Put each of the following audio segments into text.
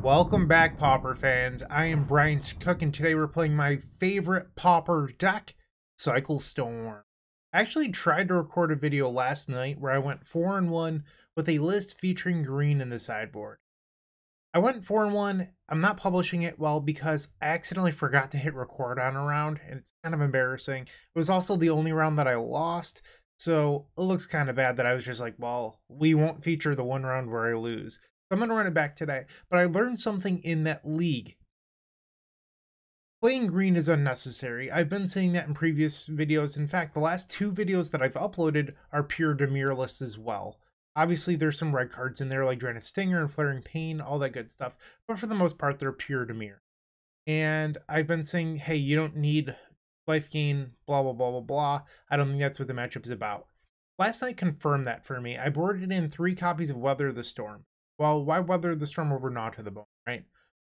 Welcome back, Pauper fans. I am Bryant Cook, and today we're playing my favorite Pauper deck, Cycle Storm. I actually tried to record a video last night where I went 4-1 with a list featuring green in the sideboard. I went 4-1. I'm not publishing it because I accidentally forgot to hit record on a round, and it's kind of embarrassing. It was also the only round that I lost, so it looks kind of bad that I was just like, well, we won't feature the one round where I lose. I'm going to run it back today, but I learned something in that league. Playing green is unnecessary. I've been saying that in previous videos. In fact, the last two videos that I've uploaded are pure Dimir lists as well. Obviously, there's some red cards in there like Drannith Stinger and Flaring Pain, all that good stuff. But for the most part, they're pure Dimir. And I've been saying, hey, you don't need life gain, blah, blah, blah, blah, blah. I don't think that's what the matchup is about. Last night confirmed that for me. I boarded in 3 copies of Weather the Storm. Well, why Weather the Storm over Gnaw to the Bone, right?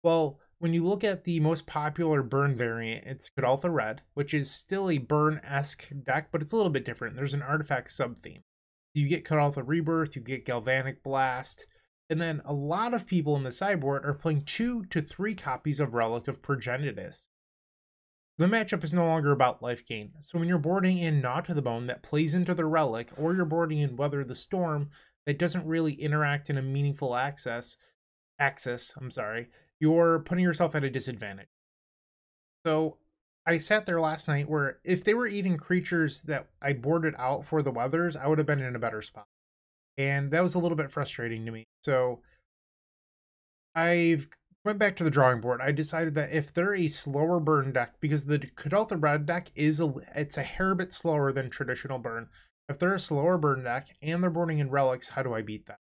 Well, when you look at the most popular burn variant, it's Kuldotha Red, which is still a burn-esque deck, but it's a little bit different. There's an artifact sub-theme. You get Kuldotha Rebirth, you get Galvanic Blast, and then a lot of people in the sideboard are playing 2 to 3 copies of Relic of Progenitus. The matchup is no longer about life gain, so when you're boarding in Gnaw to the Bone that plays into the Relic, or you're boarding in Weather the Storm that doesn't really interact in a meaningful axis, you're putting yourself at a disadvantage. So I sat there last night where if they were even creatures that I boarded out for the Weathers, I would have been in a better spot. And that was a little bit frustrating to me. So I've went back to the drawing board. I decided that if they're a slower burn deck, because the Kuldotha Red deck it's a hair bit slower than traditional burn. If they're a slower burn deck and they're boarding in relics, how do I beat that?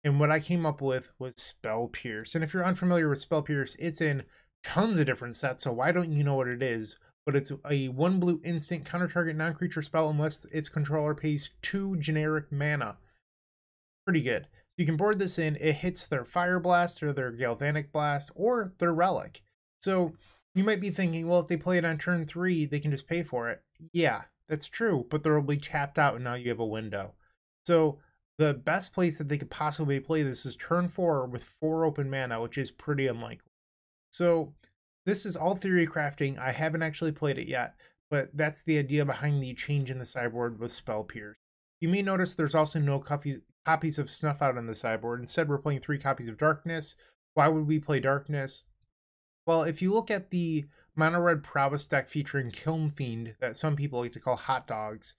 And what I came up with was Spell Pierce. And if you're unfamiliar with Spell Pierce, it's in tons of different sets, so why don't you know what it is? But it's a 1 blue instant counter target non-creature spell unless its controller pays 2 generic mana. Pretty good. So you can board this in, it hits their Fire Blast or their Galvanic Blast or their Relic. So you might be thinking, well, if they play it on turn 3, they can just pay for it. Yeah, that's true, but they'll be tapped out and now you have a window. So the best place that they could possibly play this is turn 4 with 4 open mana, which is pretty unlikely. So this is all theory crafting. I haven't actually played it yet, but that's the idea behind the change in the sideboard with Spell Pierce. You may notice there's also no copies of Snuff Out on the sideboard. Instead, we're playing 3 copies of Darkness. Why would we play Darkness? Well, if you look at the mono red Prowess deck featuring Kiln Fiend that some people like to call hot dogs,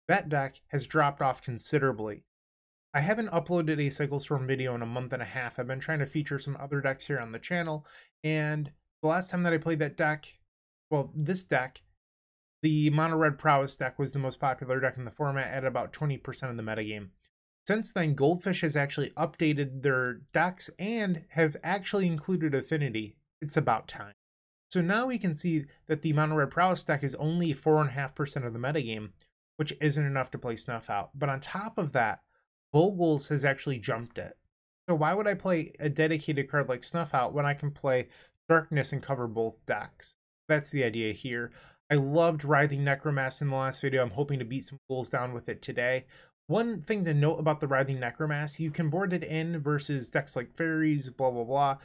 that deck has dropped off considerably. I haven't uploaded a Cycle Storm video in a month and a half. I've been trying to feature some other decks here on the channel, and the last time that I played that deck, well, this deck, the mono red Prowess deck was the most popular deck in the format at about 20% of the metagame. Since then, Goldfish has actually updated their decks and have actually included Affinity. It's about time. So now we can see that the mono red Prowess deck is only 4.5% of the metagame, which isn't enough to play Snuff Out. But on top of that, Bogles has actually jumped it. So why would I play a dedicated card like Snuff Out when I can play Darkness and cover both decks? That's the idea here. I loved Writhing Necromass in the last video. I'm hoping to beat some ghouls down with it today. One thing to note about the Writhing Necromass, you can board it in versus decks like Fairies, blah, blah, blah.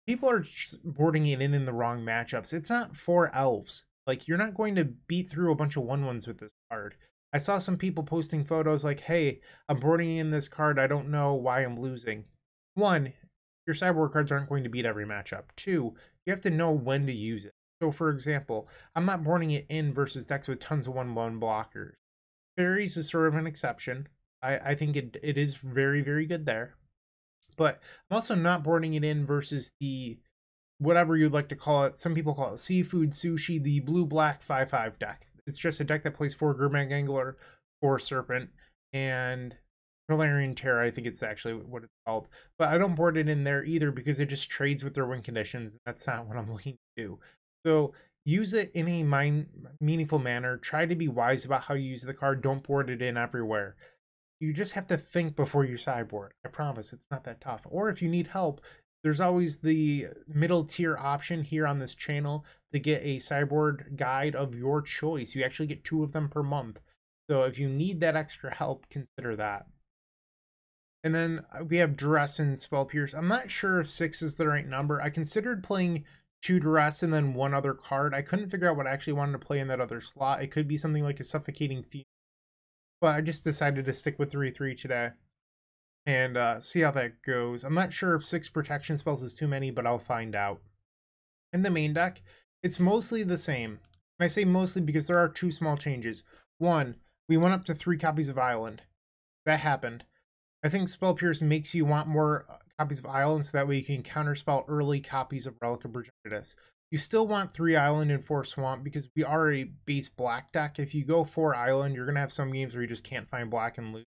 People are just boarding it in the wrong matchups. It's not for elves. Like, you're not going to beat through a bunch of 1/1s with this card. I saw some people posting photos like, hey, I'm boarding in this card. I don't know why I'm losing. 1, your sideboard cards aren't going to beat every matchup. 2, you have to know when to use it. So, for example, I'm not boarding it in versus decks with tons of 1/1 blockers. Fairies is sort of an exception. I think it is very, very good there. But I'm also not boarding it in versus the, whatever you'd like to call it. Some people call it Seafood Sushi, the blue-black 5/5 deck. It's just a deck that plays 4 Gurmag Angler, 4 Serpent, and Valerian Terror, I think it's actually what it's called. But I don't board it in there either because it just trades with their win conditions. That's not what I'm looking to do. So use it in a meaningful manner. Try to be wise about how you use the card. Don't board it in everywhere. You just have to think before you sideboard. I promise it's not that tough. Or if you need help, there's always the middle tier option here on this channel to get a sideboard guide of your choice. You actually get 2 of them per month. So if you need that extra help, consider that. And then we have Duress and Spell Pierce. I'm not sure if 6 is the right number. I considered playing 2 Duress and then 1 other card. I couldn't figure out what I actually wanted to play in that other slot. It could be something like a Suffocating Fume. But I just decided to stick with 3/3 today and see how that goes. I'm not sure if 6 protection spells is too many, but I'll find out. In the main deck, it's mostly the same. And I say mostly because there are 2 small changes. One, we went up to 3 copies of Island. That happened. I think Spell Pierce makes you want more copies of Island, so that way you can counterspell early copies of Relic of Progenitus. You still want 3 Island and 4 Swamp because we are a base black deck. If you go 4 Island, you're going to have some games where you just can't find black and lose.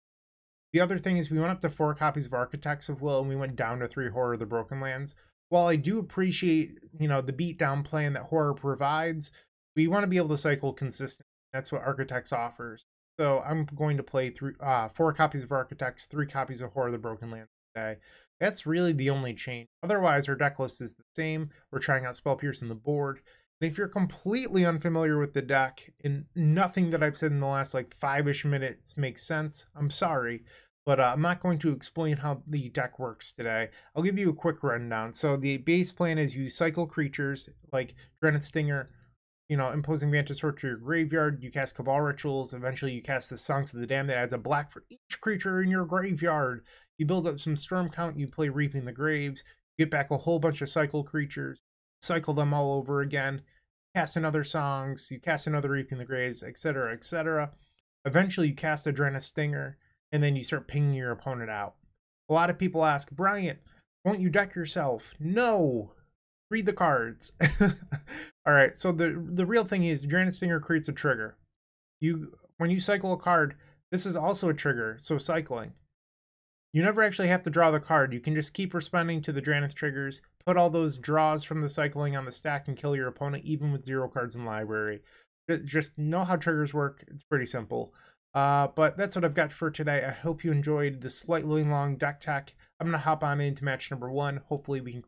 The other thing is we went up to 4 copies of Architects of Will, and we went down to 3 Horror of the Broken Lands. While I do appreciate, the beatdown plan that Horror provides, we want to be able to cycle consistently. That's what Architects offers. So I'm going to play 4 copies of Architects, 3 copies of Horror of the Broken Lands today. That's really the only change. Otherwise, our deck list is the same. We're trying out Spell Pierce on the board. And if you're completely unfamiliar with the deck and nothing that I've said in the last like 5-ish minutes makes sense, I'm sorry. But I'm not going to explain how the deck works today. I'll give you a quick rundown. So the base plan is you cycle creatures like Drannith Stinger, imposing Vantage Sword to your graveyard. You cast Cabal Rituals. Eventually you cast the Songs of the Damned that adds a black for each creature in your graveyard. You build up some Storm Count. You play Reaping the Graves. You get back a whole bunch of cycle creatures. Cycle them all over again. Cast another Songs. You cast another Reaping the Graves, etc., etc. Eventually you cast a Drannith Stinger, and then you start pinging your opponent out. A lot of people ask, Bryant, won't you deck yourself? No! Read the cards. Alright, so the real thing is, Drannith Stinger creates a trigger. When you cycle a card, this is also a trigger, so cycling. You never actually have to draw the card. You can just keep responding to the Drannith triggers, put all those draws from the cycling on the stack, and kill your opponent, even with 0 cards in the library. Just know how triggers work. It's pretty simple. But that's what I've got for today. I hope you enjoyed the slightly long deck tech. I'm going to hop on into match number 1. Hopefully we can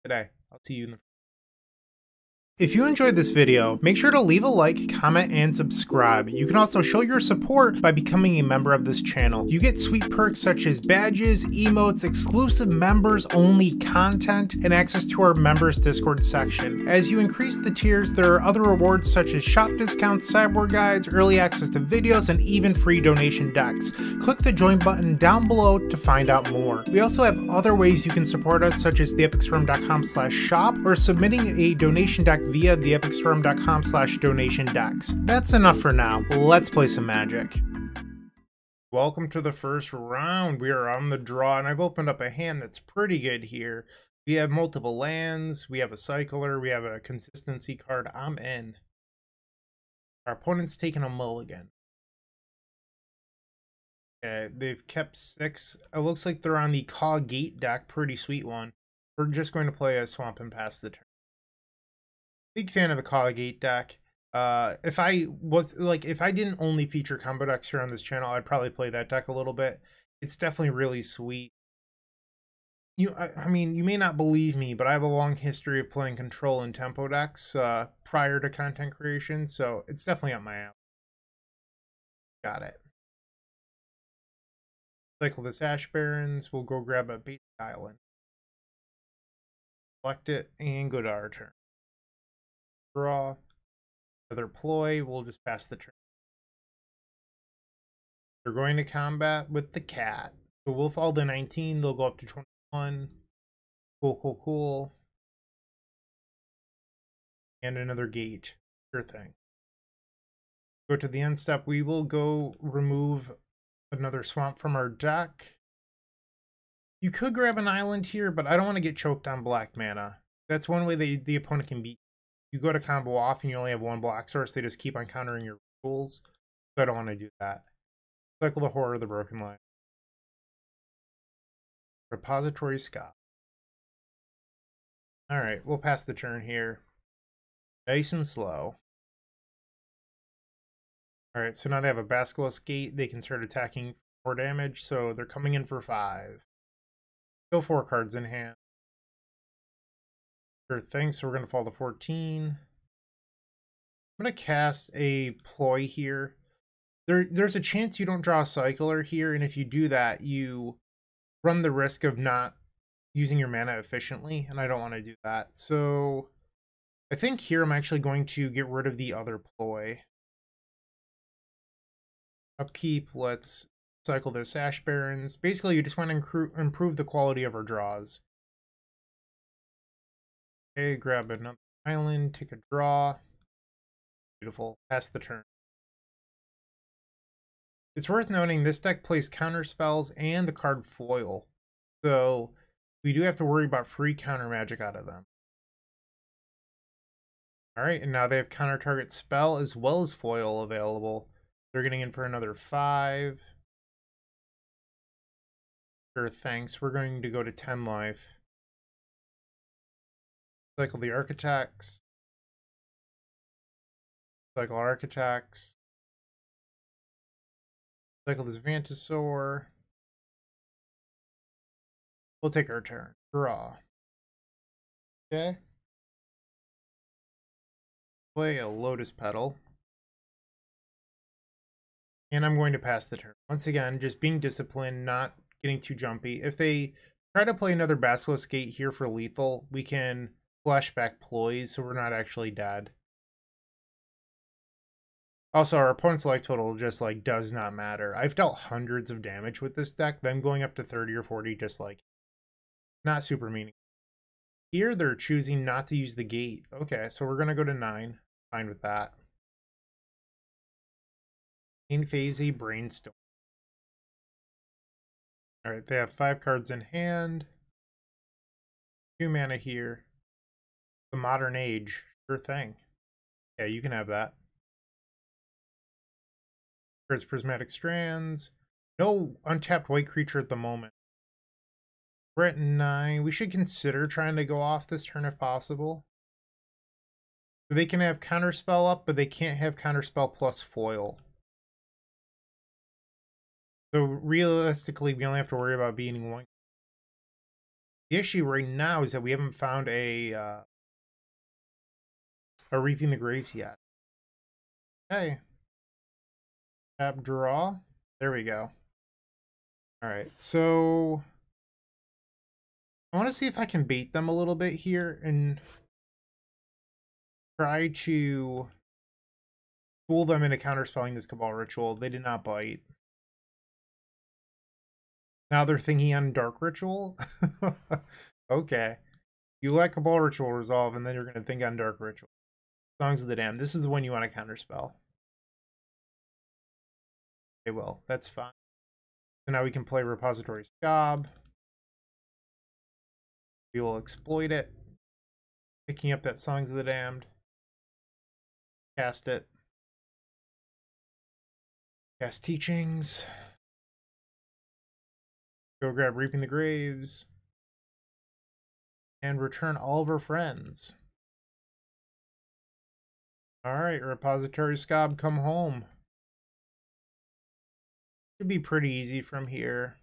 today. I'll see you in the If you enjoyed this video, make sure to leave a like, comment, and subscribe. You can also show your support by becoming a member of this channel. You get sweet perks such as badges, emotes, exclusive members-only content, and access to our members Discord section. As you increase the tiers, there are other rewards such as shop discounts, sideboard guides, early access to videos, and even free donation decks. Click the join button down below to find out more. We also have other ways you can support us, such as theepicstorm.com/shop or submitting a donation deck via theepicstorm.com/donation decks. That's enough for now. Let's play some Magic. Welcome to the first round. We are on the draw, and I've opened up a hand that's pretty good here. We have multiple lands, we have a cycler, we have a consistency card. I'm in. Our opponent's taking a mulligan. Okay, they've kept 6. It looks like they're on the Caw Gate deck. Pretty sweet one. We're just going to play a Swamp and pass the turn. Big fan of the Caw Gate deck. If I didn't only feature combo decks here on this channel, I'd probably play that deck a little bit. It's definitely really sweet. I mean, you may not believe me, but I have a long history of playing control and tempo decks prior to content creation, so it's definitely up my alley. Got it. Cycle this Ash Barrens. We'll go grab a basic island. Select it and go to our turn. Draw. Another ploy. We'll just pass the turn. They're going to combat with the cat. So we'll fall to 19. They'll go up to 21. Cool, cool, cool. And another gate. Sure thing. Go to the end step. We will go remove another swamp from our deck. You could grab an island here, but I don't want to get choked on black mana. That's one way that the opponent can beat. You go to combo off and you only have 1 black source, they just keep on countering your rules. So I don't want to do that. Cycle the Horror of the Broken Line. Repository Scott. Alright, we'll pass the turn here. Nice and slow. Alright, so now they have a Basilisk Gate. They can start attacking for damage, so they're coming in for 5. Still 4 cards in hand. Sure thing, so we're going to fall to 14. I'm going to cast a ploy here. There's a chance you don't draw a cycler here, and if you do that, you run the risk of not using your mana efficiently, and I don't want to do that. So I think here I'm actually going to get rid of the other ploy. Upkeep, let's cycle this Ash Barrens. Basically, you just want to improve the quality of our draws. Okay, grab another island, take a draw. Beautiful. Pass the turn. It's worth noting this deck plays counter spells and the card foil. So we do have to worry about free counter magic out of them. Alright, and now they have counter target spell as well as foil available. They're getting in for another 5. Sure, thanks. We're going to go to 10 life. Cycle the Architects. Cycle Architects. Cycle this Vantasaur. We'll take our turn. Draw. Okay. Play a Lotus Petal. And I'm going to pass the turn. Once again, just being disciplined, not getting too jumpy. If they try to play another Basilisk Gate here for lethal, we can flashback ploys so we're not actually dead. Also, our opponent's life total just, like, does not matter. I've dealt hundreds of damage with this deck. Them going up to 30 or 40 just, like, not super meaningful. Here, they're choosing not to use the gate. Okay, so we're going to go to 9. Fine with that. In-phase Brainstorm. Alright, they have 5 cards in hand. 2 mana here. The Modern Age. Sure thing. Yeah, you can have that. There's Prismatic Strands. No untapped white creature at the moment. We're at 9. We should consider trying to go off this turn if possible. So they can have Counterspell up, but they can't have Counterspell plus foil. So realistically, we only have to worry about beating 1. The issue right now is that we haven't found a Reaping the Graves yet. Okay. Tap draw. There we go. Alright, so I want to see if I can bait them a little bit here and try to fool them into counterspelling this Cabal Ritual. They did not bite. Now they're thinking on Dark Ritual? Okay. You let Cabal Ritual resolve, and then you're going to think on Dark Ritual. Songs of the Damned. This is the one you want to counterspell. They will. That's fine. So now we can play Repository Scob. We will exploit it. Picking up that Songs of the Damned. Cast it. Cast Teachings. Go grab Reaping the Graves. And return all of our friends. Alright, Repository Scob, come home. Should be pretty easy from here.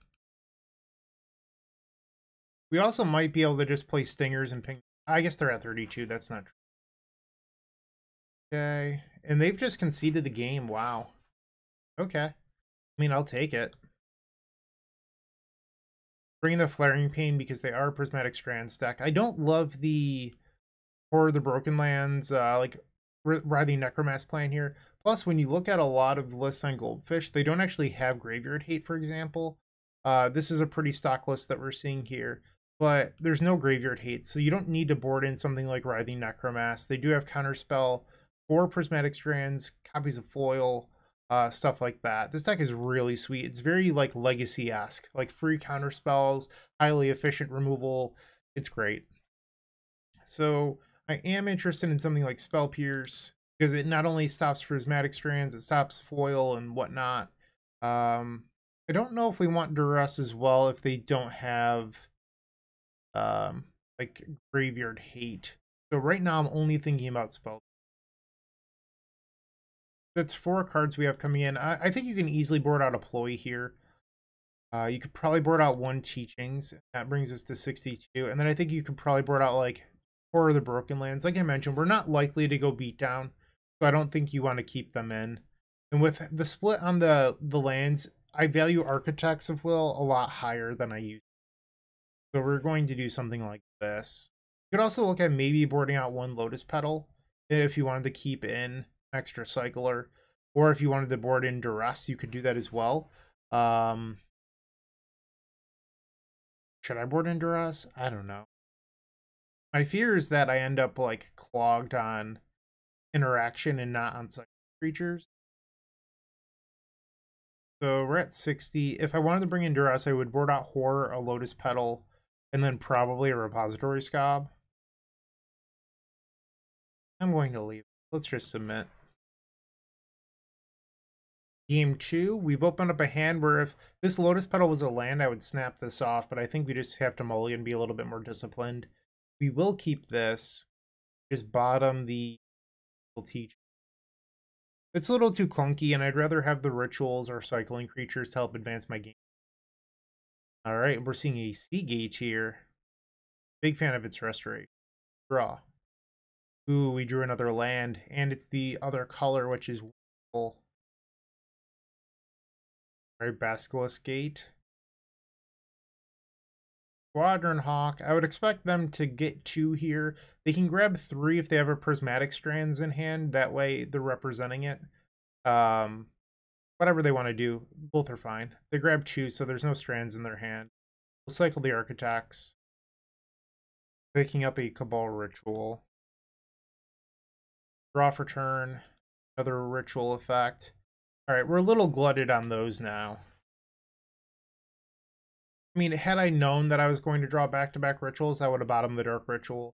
We also might be able to just play Stingers and ping. I guess they're at 32, that's not true. Okay, and they've just conceded the game, wow. Okay, I mean, I'll take it. Bring the Flaring Pain because they are Prismatic Strands deck. I don't love the Horror of the Broken Lands, like Writhing Necromass plan here. Plus, when you look at a lot of the lists on Goldfish, they don't actually have Graveyard Hate, for example. This is a pretty stock list that we're seeing here, but there's no Graveyard Hate, so you don't need to board in something like Writhing Necromass. They do have Counterspell for Prismatic Strands, copies of Foil, stuff like that. This deck is really sweet. It's very like Legacy-esque, like free counter spells, highly efficient removal. It's great. So I am interested in something like Spell Pierce because it not only stops Prismatic Strands, it stops foil and whatnot. I don't know if we want Duress as well if they don't have like Graveyard Hate. So right now I'm only thinking about Spell. That's 4 cards we have coming in. I think you can easily board out a ploy here. You could probably board out 1 Teachings. That brings us to 62. And then I think you could probably board out like Horror of the Broken Lands. Like I mentioned, we're not likely to go beat down, so I don't think you want to keep them in. And with the split on the lands, I value Architects of Will a lot higher than I used So we're going to do something like this. You could also look at maybe boarding out one Lotus Petal if you wanted to keep in an extra cycler, or if you wanted to board in Duress, you could do that as well. Should I board in Duress? I don't know. My fear is that I end up like clogged on interaction and not on cycle creatures. So we're at 60. If I wanted to bring in Duress, I would board out Horror, a Lotus Petal, and then probably a Repository Scob. I'm going to leave. Let's just submit. Game 2, we've opened up a hand where if this Lotus Petal was a land, I would snap this off, but I think we just have to mulligan and be a little bit more disciplined. We will keep this. Just bottom the teach. It's a little too clunky, and I'd rather have the rituals or cycling creatures to help advance my game. Alright, we're seeing a Caw Gate here. Big fan of its restoration. Draw. Ooh, we drew another land, and it's the other color, which is wonderful. Alright, Basilisk Gate. Squadron Hawk. I would expect them to get 2 here. They can grab 3 if they have a Prismatic Strands in hand. That way they're representing it. Whatever they want to do, both are fine. They grab 2, so there's no strands in their hand. We'll cycle the Architects. Picking up a Cabal Ritual. Draw for turn. Another Ritual effect. Alright, we're a little glutted on those now. I mean, had I known that I was going to draw back-to-back rituals, I would have bottomed the Dark Ritual.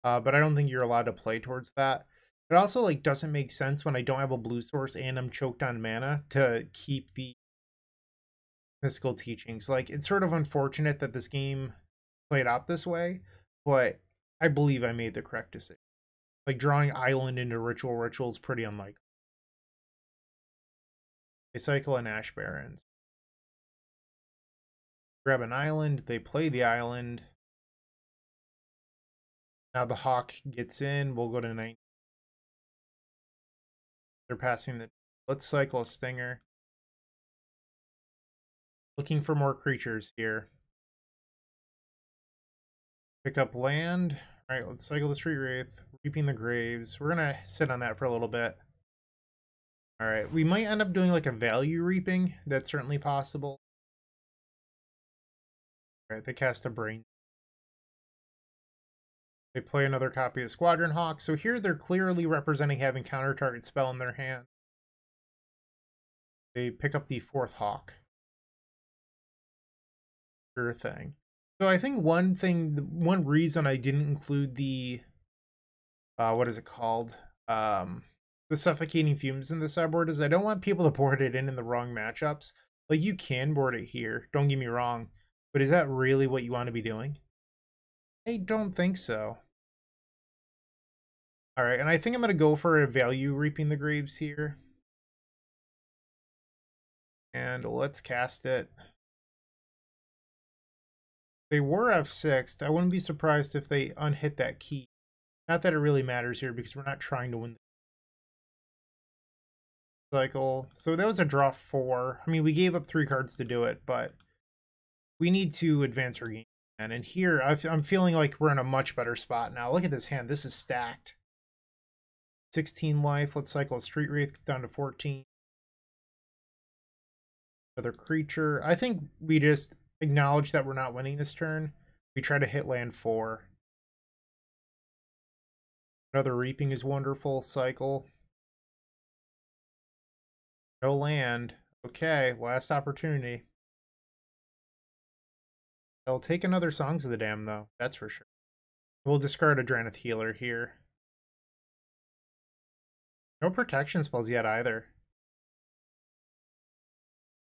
But I don't think you're allowed to play towards that. It also like doesn't make sense when I don't have a blue source and I'm choked on mana to keep the Mystical Teachings. Like, it's sort of unfortunate that this game played out this way, but I believe I made the correct decision. Like, drawing Island into Ritual is pretty unlikely. They cycle an Ash Barrens. Grab an island, they play the island. Now the Hawk gets in, we'll go to 19. They're passing the... Let's cycle a Stinger. Looking for more creatures here. Pick up land. Alright, let's cycle the Street Wraith. Reaping the Graves. We're gonna sit on that for a little bit. Alright, we might end up doing like a value reaping. That's certainly possible. Alright, they cast a Brain. They play another copy of Squadron Hawk. So here they're clearly representing having counter target spell in their hand. They pick up the 4th Hawk. Sure thing. So I think one reason I didn't include the, what is it called? The Suffocating Fumes in the sideboard is I don't want people to board it in the wrong matchups. Like, you can board it here, don't get me wrong. But is that really what you want to be doing? I don't think so. Alright, and I think I'm going to go for a value Reaping the Graves here. And let's cast it. They were F6'd. I wouldn't be surprised if they unhit that key. Not that it really matters here because we're not trying to win the cycle. So that was a draw 4. I mean, we gave up 3 cards to do it, but we need to advance our game. And here, I'm feeling like we're in a much better spot now. Look at this hand. This is stacked. 16 life. Let's cycle a Street Wraith down to 14. Another creature. I think we just acknowledge that we're not winning this turn. We try to hit land 4. Another Reaping is wonderful. Cycle. No land. Okay, last opportunity. I'll take another Songs of the Dam, though. That's for sure. We'll discard a Drannith Healer here. No protection spells yet either.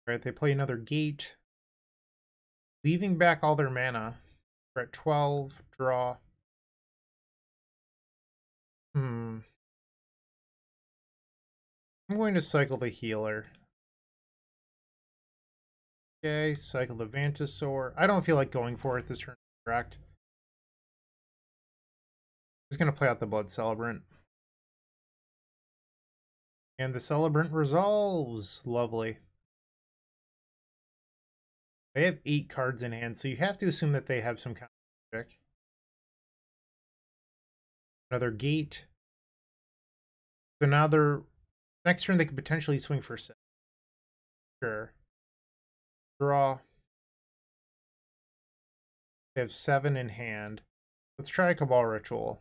Alright, they play another Gate. Leaving back all their mana. We're at 12. Draw. I'm going to cycle the Healer. Okay, cycle the Vantasaur. I don't feel like going for it this turn, correct? Just going to play out the Blood Celebrant. And the Celebrant resolves. Lovely. They have 8 cards in hand, so you have to assume that they have some kind of magic. Another gate. So now they're next turn they could potentially swing for 6. Sure. Draw. They have 7 in hand. Let's try a Cabal Ritual.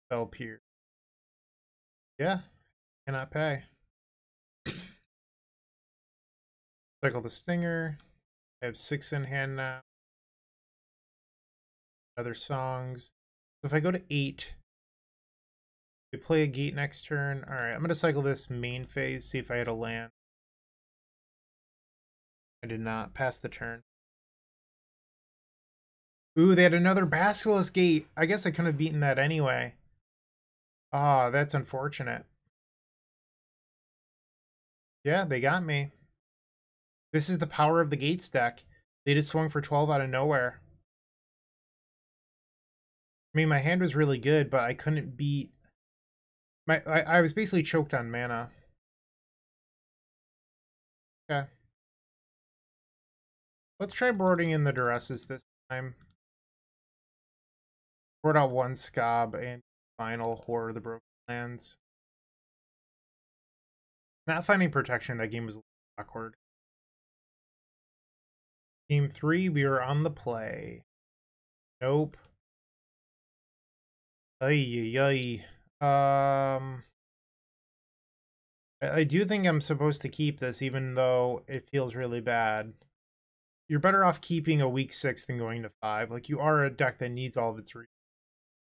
Spell Pierce. Yeah, cannot pay. Cycle the Stinger. I have 6 in hand now. Other songs. So if I go to 8, we play a gate next turn. Alright, I'm going to cycle this main phase, see if I had a land. I did not. Pass the turn. Ooh, they had another Basilisk Gate. I guess I couldn't have beaten that anyway. Ah, that's unfortunate. Yeah, they got me. This is the power of the Gates deck. They just swung for 12 out of nowhere. I mean, my hand was really good, but I couldn't beat... I was basically choked on mana. Okay. Let's try boarding in the Duresses this time. Board out 1 Scob and final Horror of the Broken Lands. Not finding protection in that game was a little awkward. Game 3, we are on the play. Nope. Ay. I do think I'm supposed to keep this, even though it feels really bad. You're better off keeping a weak 6 than going to 5. Like, you are a deck that needs all of its reach.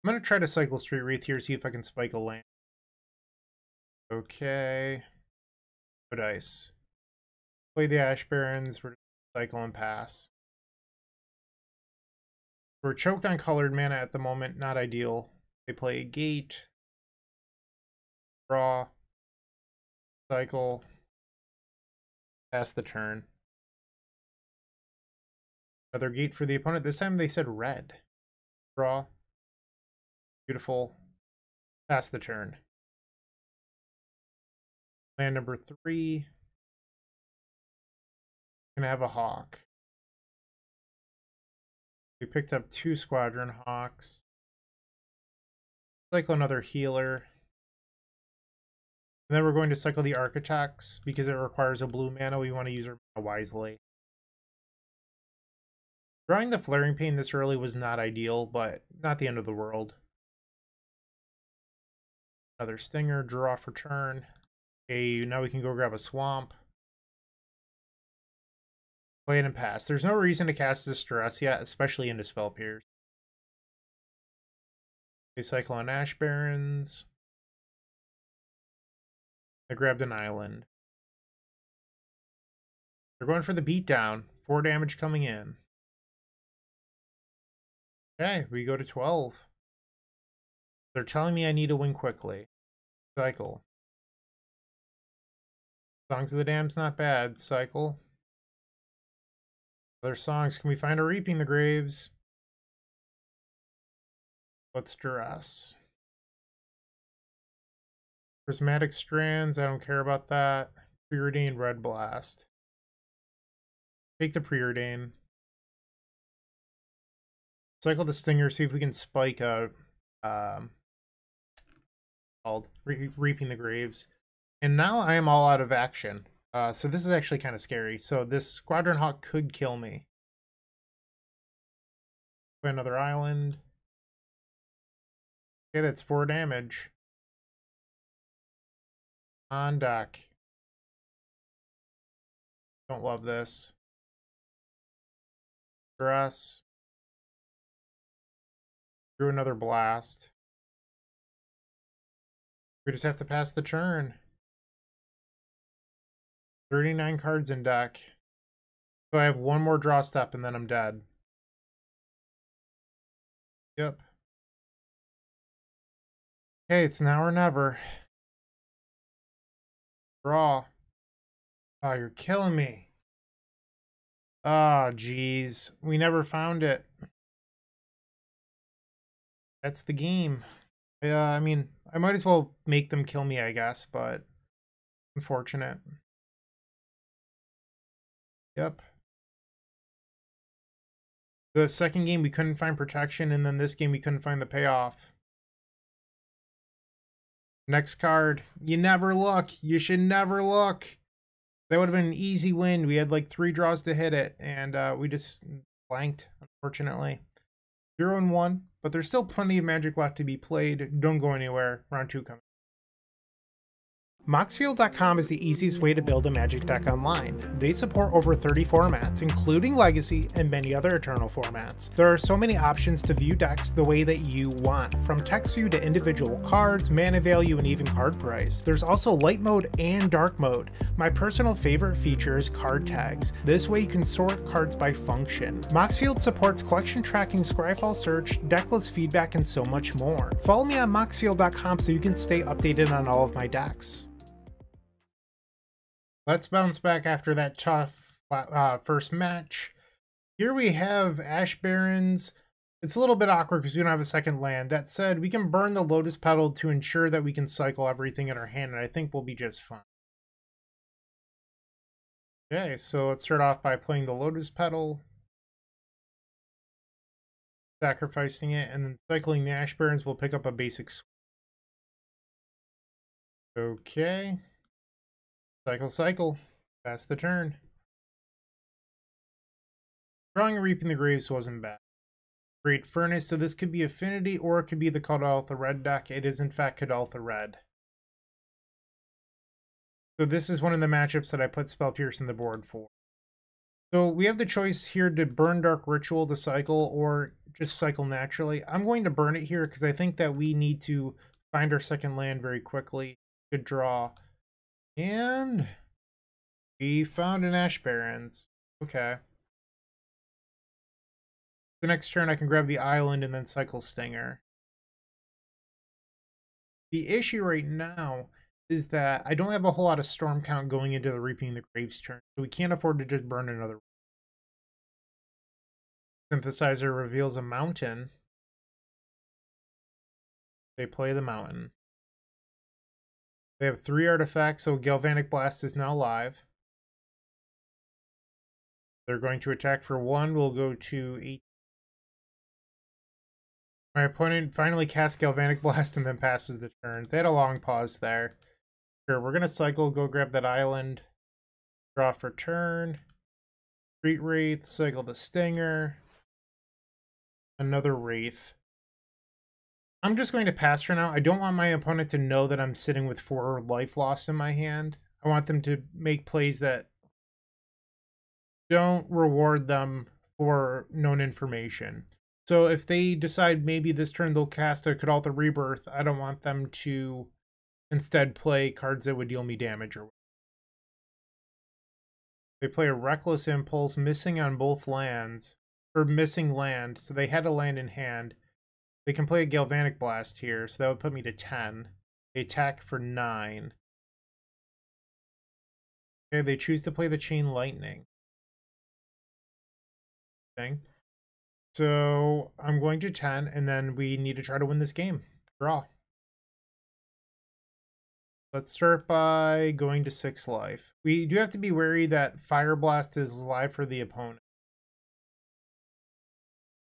I'm going to try to cycle Street Wraith here, see if I can spike a land. Okay. No dice. Play the Ash Barrens. We're cycle and pass. We're choked on colored mana at the moment. Not ideal. They play a gate. Draw. Cycle. Pass the turn. Another gate for the opponent. This time they said red. Draw. Beautiful. Pass the turn. Land number 3. Gonna have a hawk. We picked up 2 Squadron Hawks. Cycle another healer. And then we're going to cycle the Architects because it requires a blue mana. We want to use our mana wisely. Drawing the Flaring Pain this early was not ideal, but not the end of the world. Another Stinger, draw for turn. Okay, now we can go grab a Swamp. Play it and pass. There's no reason to cast Distress yet, especially into Spell Pierce. They cycle on Ash Barrens. I grabbed an island. They're going for the beatdown. 4 damage coming in. Okay, we go to 12. They're telling me I need to win quickly. Cycle. Songs of the Damned's not bad. Cycle. Other songs. Can we find a Reaping the Graves? Let's Duress. Prismatic Strands. I don't care about that. Preordained Red Blast. Take the Preordain. Cycle the Stinger. See if we can spike a called Reaping the Graves. And now I am all out of action. So this is actually kind of scary. So this Squadron Hawk could kill me. Play another island. Okay, that's 4 damage. On deck. Don't love this. Stress. Drew another blast. We just have to pass the turn. 39 cards in deck. So I have 1 more draw step and then I'm dead. Yep. Okay, it's now or never. Draw. Oh, you're killing me. Oh, geez. We never found it. That's the game. I mean, I might as well make them kill me, I guess, but unfortunate. Yep. The second game we couldn't find protection, and then this game we couldn't find the payoff. Next card. You never look. You should never look. That would have been an easy win. We had like 3 draws to hit it, and we just blanked, unfortunately. 0-1, but there's still plenty of Magic left to be played. Don't go anywhere. Round 2 coming. Moxfield.com is the easiest way to build a Magic deck online. They support over 30 formats, including Legacy and many other Eternal formats. There are so many options to view decks the way that you want, from text view to individual cards, mana value, and even card price. There's also light mode and dark mode. My personal favorite feature is card tags. This way you can sort cards by function. Moxfield supports collection tracking, Scryfall search, decklist feedback, and so much more. Follow me on Moxfield.com so you can stay updated on all of my decks. Let's bounce back after that tough first match. Here we have Ash Barrens. It's a little bit awkward because we don't have a second land. That said, we can burn the Lotus Petal to ensure that we can cycle everything in our hand, and I think we'll be just fine. Okay, so let's start off by playing the Lotus Petal, sacrificing it, and then cycling the Ash Barrens. We'll pick up a basic swing. Okay. Cycle, cycle. Pass the turn. Drawing and Reaping the Graves wasn't bad. Great Furnace, so this could be Affinity or it could be the Kuldotha Red deck. It is in fact Kuldotha Red. So this is one of the matchups that I put Spell Pierce in the board for. So we have the choice here to burn Dark Ritual to cycle or just cycle naturally. I'm going to burn it here because I think that we need to find our second land very quickly. Good draw. And we found an Ash Barrens. Okay. The next turn I can grab the island and then cycle Stinger. The issue right now is that I don't have a whole lot of storm count going into the Reaping the Graves turn, so we can't afford to just burn another. Synthesizer reveals a mountain. They play the mountain. They have 3 artifacts, so Galvanic Blast is now live. They're going to attack for 1. We'll go to 8. My opponent finally casts Galvanic Blast and then passes the turn. They had a long pause there. Sure, we're going to cycle, go grab that island. Draw for turn. Street Wraith, cycle the Stinger. Another Wraith. I'm just going to pass for now. I don't want my opponent to know that I'm sitting with 4 life lost in my hand. I want them to make plays that don't reward them for known information. So if they decide maybe this turn they'll cast a Kuldotha Rebirth, I don't want them to instead play cards that would deal me damage. Or they play a Reckless Impulse, missing on both lands, or missing land, so they had a land in hand. They can play a Galvanic Blast here, so that would put me to 10. They attack for 9. Okay, they choose to play the Chain Lightning. Thing. So I'm going to 10, and then we need to try to win this game. Draw. Let's start by going to 6 life. We do have to be wary that Fire Blast is live for the opponent.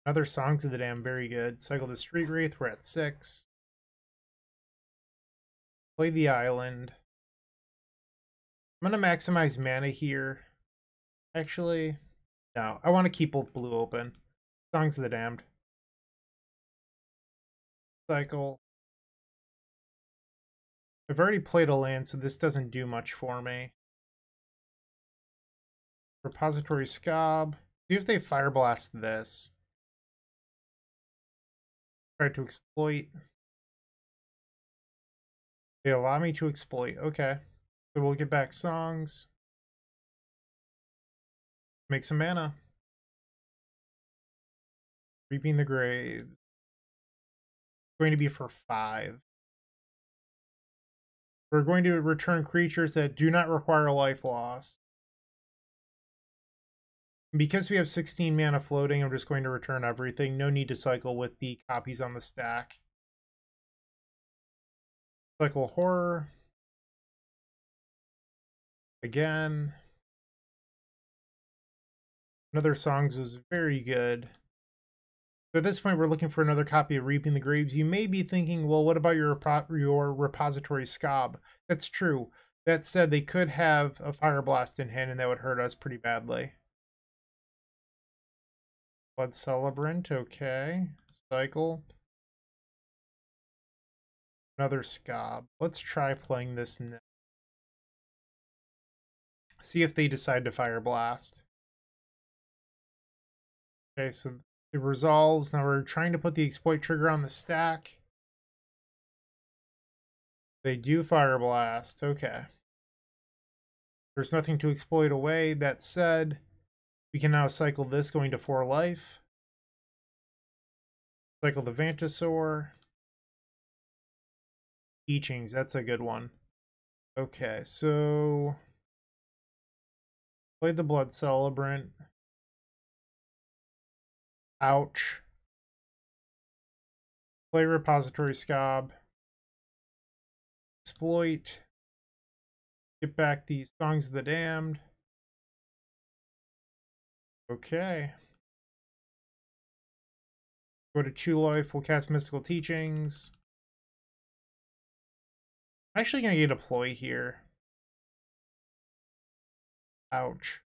Another Songs of the Dam, very good. Cycle the Street Wraith, we're at 6. Play the island. I'm going to maximize mana here. Actually, no. I want to keep both blue open. Songs of the Damned. Cycle. I've already played a land, so this doesn't do much for me. Repository Scob. See if they Fire Blast this. Try to exploit. They allow me to exploit. Okay. So we'll get back songs. Make some mana. Reaping the Grave. Going to be for 5. We're going to return creatures that do not require life loss. Because we have 16 mana floating, I'm just going to return everything. No need to cycle with the copies on the stack. Cycle Horror. Again. Another Songs was very good. So at this point, we're looking for another copy of Reaping the Graves. You may be thinking, well, what about your repository Scob? That's true. That said, they could have a Fire Blast in hand, and that would hurt us pretty badly. Blood Celebrant, okay. Cycle. Another Scob. Let's try playing this now. See if they decide to Fire Blast. Okay, so it resolves. Now we're trying to put the exploit trigger on the stack. They do Fire Blast. Okay. There's nothing to exploit away. That said, we can now cycle this going to 4 life. Cycle the Vantasaur. Teachings, that's a good one. Okay, so play the Blood Celebrant. Ouch. Play Repository Scob. Exploit. Get back the Songs of the Damned. Okay. Go to 2 life, we'll cast Mystical Teachings. I'm actually gonna get a ploy here. Ouch.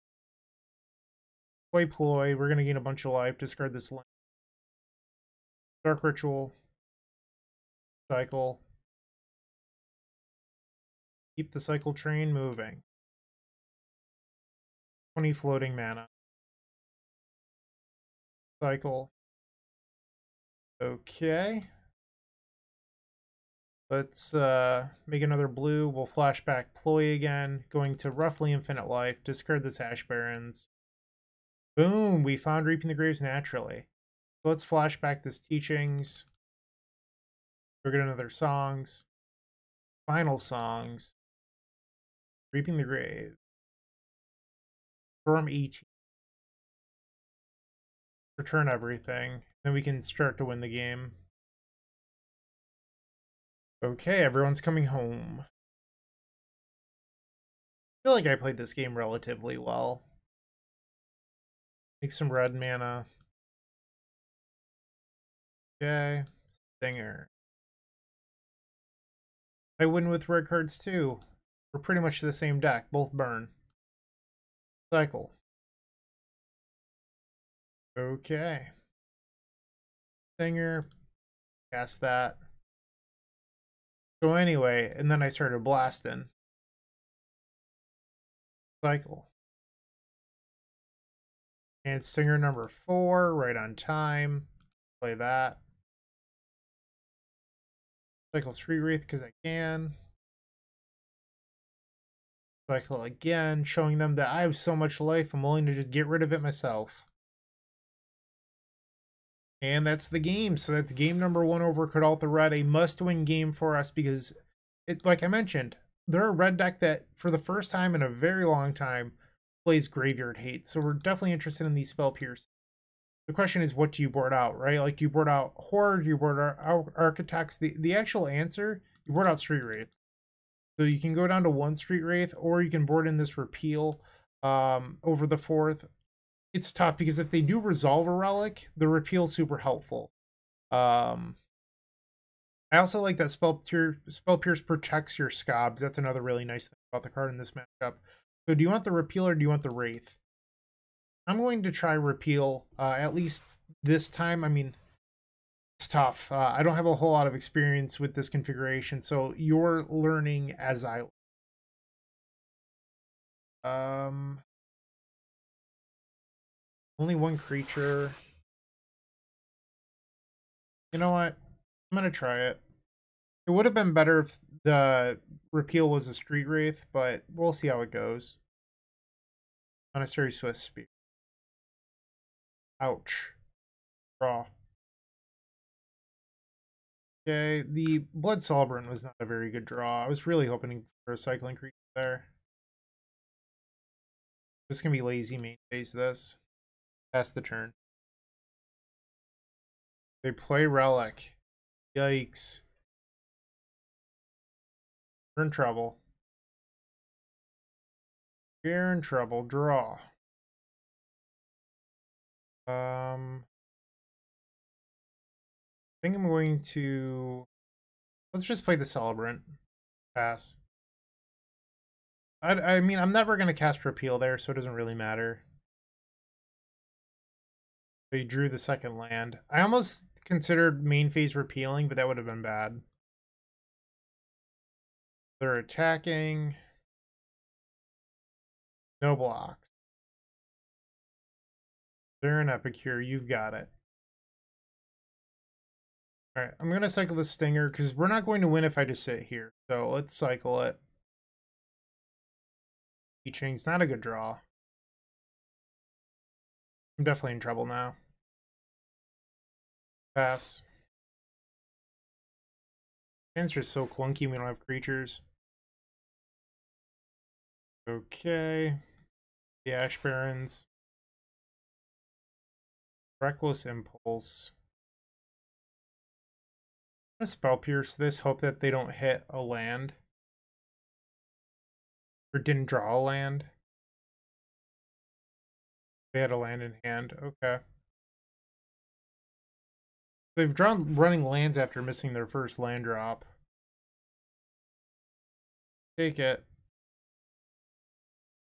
Ploy, we're gonna gain a bunch of life, discard this land. Dark Ritual. Cycle. Keep the cycle train moving. 20 floating mana. Cycle. Okay. Let's make another blue. We'll flashback Ploy again, going to roughly infinite life. Discard this Ash Barrens. Boom! We found Reaping the Graves naturally. So let's flashback this Teachings. We're get another Songs. Final Songs. Reaping the Grave. Storm ET. Return everything. Then we can start to win the game. Okay, everyone's coming home. I feel like I played this game relatively well. Make some red mana. Okay. Stinger. I win with red cards too. We're pretty much the same deck. Both burn. Cycle. Okay. Stinger. Cast that. So anyway, and then I started blasting. Cycle. And Stinger number 4, right on time. Play that. Cycle Street Wraith because I can. Cycle again, showing them that I have so much life, I'm willing to just get rid of it myself. And that's the game. So that's game number 1 over Kuldotha Red, a must-win game for us because, like I mentioned, they're a red deck that, for the first time in a very long time, plays Graveyard Hate. So we're definitely interested in these Spell Pierce. The question is, what do you board out, right? Like, do you board out Horde? Do you board out Architects? The actual answer, you board out Street Wraith. So you can go down to 1 Street Wraith, or you can board in this Repeal over the 4th. It's tough because if they do resolve a relic, the Repeal is super helpful. I also like that Spell Pierce protects your Scobs. That's another really nice thing about the card in this matchup. So do you want the Repeal or do you want the Wraith? I'm going to try Repeal, at least this time. I mean, it's tough. I don't have a whole lot of experience with this configuration, so you're learning as I only 1 creature. You know what? I'm gonna try it. It would have been better if the Repeal was a Street Wraith, but we'll see how it goes. Monastery Swiss Spear. Ouch. Draw. Okay, the Blood Celebrant was not a very good draw. I was really hoping for a cycling creature there. Just gonna be lazy main phase this. Pass the turn. They play Relic. Yikes. We're in trouble. We're in trouble. Draw. I think I'm going to... Let's just play the Celebrant. Pass. I mean, I'm never going to cast Repeal there, so it doesn't really matter. They drew the second land. I almost considered main phase repealing, but that would have been bad. They're attacking. No blocks. They're an Epicure. You've got it. Alright, I'm going to cycle the Stinger, because we're not going to win if I just sit here. So let's cycle it. Iching's not a good draw. I'm definitely in trouble now. Pass. Hands are so clunky, we don't have creatures. Okay. The Ash Barrens. Reckless Impulse. I'm gonna Spell Pierce this, hope that they don't hit a land. Or didn't draw a land. They had a land in hand. Okay. They've drawn running lands after missing their first land drop. Take it.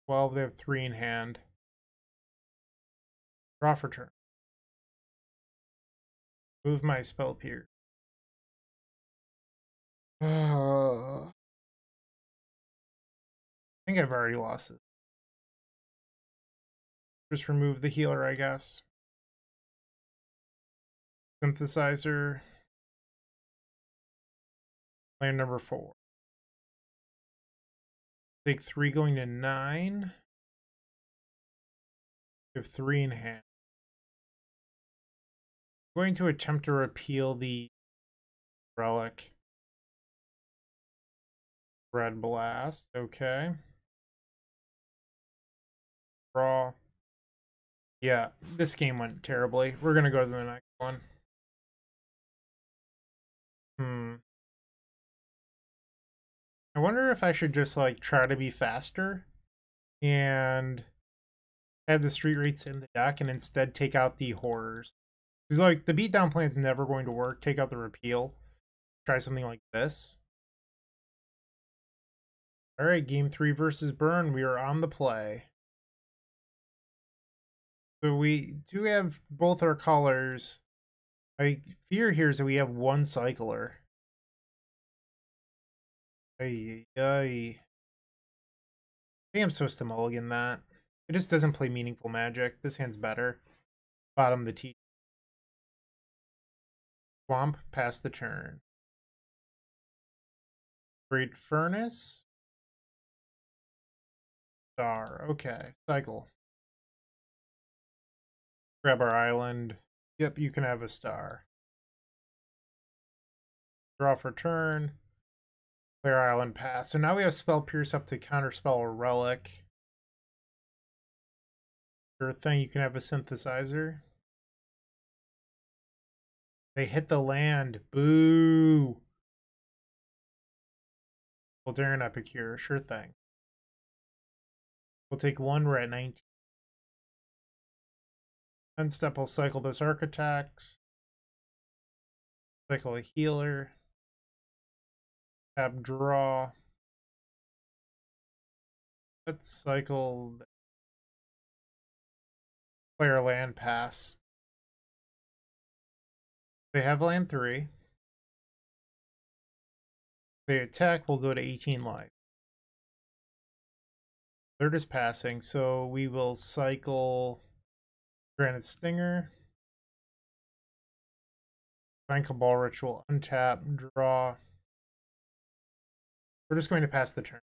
12, they have 3 in hand. Draw for turn. Move my Spell Pierce. I think I've already lost it. Just remove the healer, I guess. Synthesizer. Land number 4. Take 3 going to 9. We have 3 in hand. I'm going to attempt to repeal the relic. Red Blast. Okay. Draw. Yeah, this game went terribly. We're going to go to the next one. I wonder if I should just, like, try to be faster and have the street rates in the deck and instead take out the horrors. Because, like, the beatdown plan is never going to work. Take out the repeal. Try something like this. Alright, game 3 versus Burn. We are on the play. So we do have both our colors. My fear here is that we have one cycler. I think I'm supposed to mulligan that. It just doesn't play meaningful magic. This hand's better. Bottom the T. Swamp, pass the turn. Great Furnace. Star. Okay. Cycle. Grab our island. Yep, you can have a star. Draw for turn. Play our island, pass. So now we have Spell Pierce up to counterspell a relic. Sure thing, you can have a synthesizer. They hit the land. Boo! Voldaren Epicure. Sure thing. We'll take 1. We're at 19. End step, we'll cycle those Architects. Cycle a healer. Tap draw. Let's cycle player land, pass. They have land 3. They attack, we'll go to 18 life. They're just passing, so we will cycle Drannith Stinger. Find Cabal Ritual, untap, draw. We're just going to pass the turn.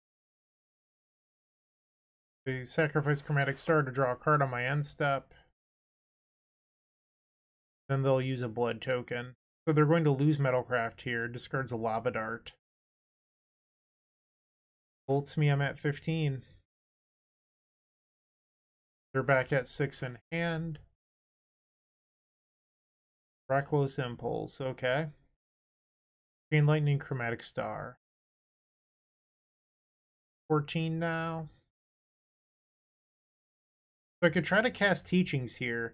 They sacrifice Chromatic Star to draw a card on my end step. Then they'll use a blood token. So they're going to lose Metalcraft here. Discards a Lava Dart. Bolts me, I'm at 15. They're back at 6 in hand. Reckless Impulse, okay. Chain Lightning, Chromatic Star. 14 now. So I could try to cast Teachings here.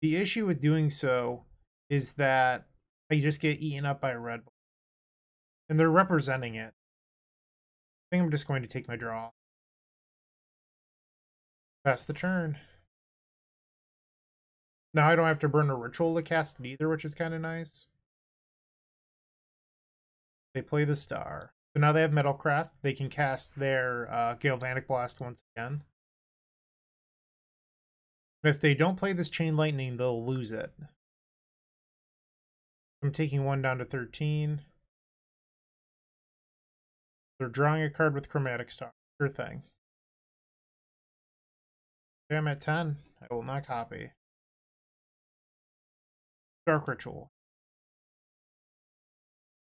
The issue with doing so is that I just get eaten up by a red. And they're representing it. I think I'm just going to take my draw. Pass the turn. Now I don't have to burn a ritual to cast it either, which is kind of nice. They play the star. So now they have Metalcraft. They can cast their Galvanic Blast once again. But if they don't play this Chain Lightning, they'll lose it. I'm taking one down to 13. They're drawing a card with Chromatic Star. Sure thing. Okay, I'm at 10. I will not copy. Dark Ritual.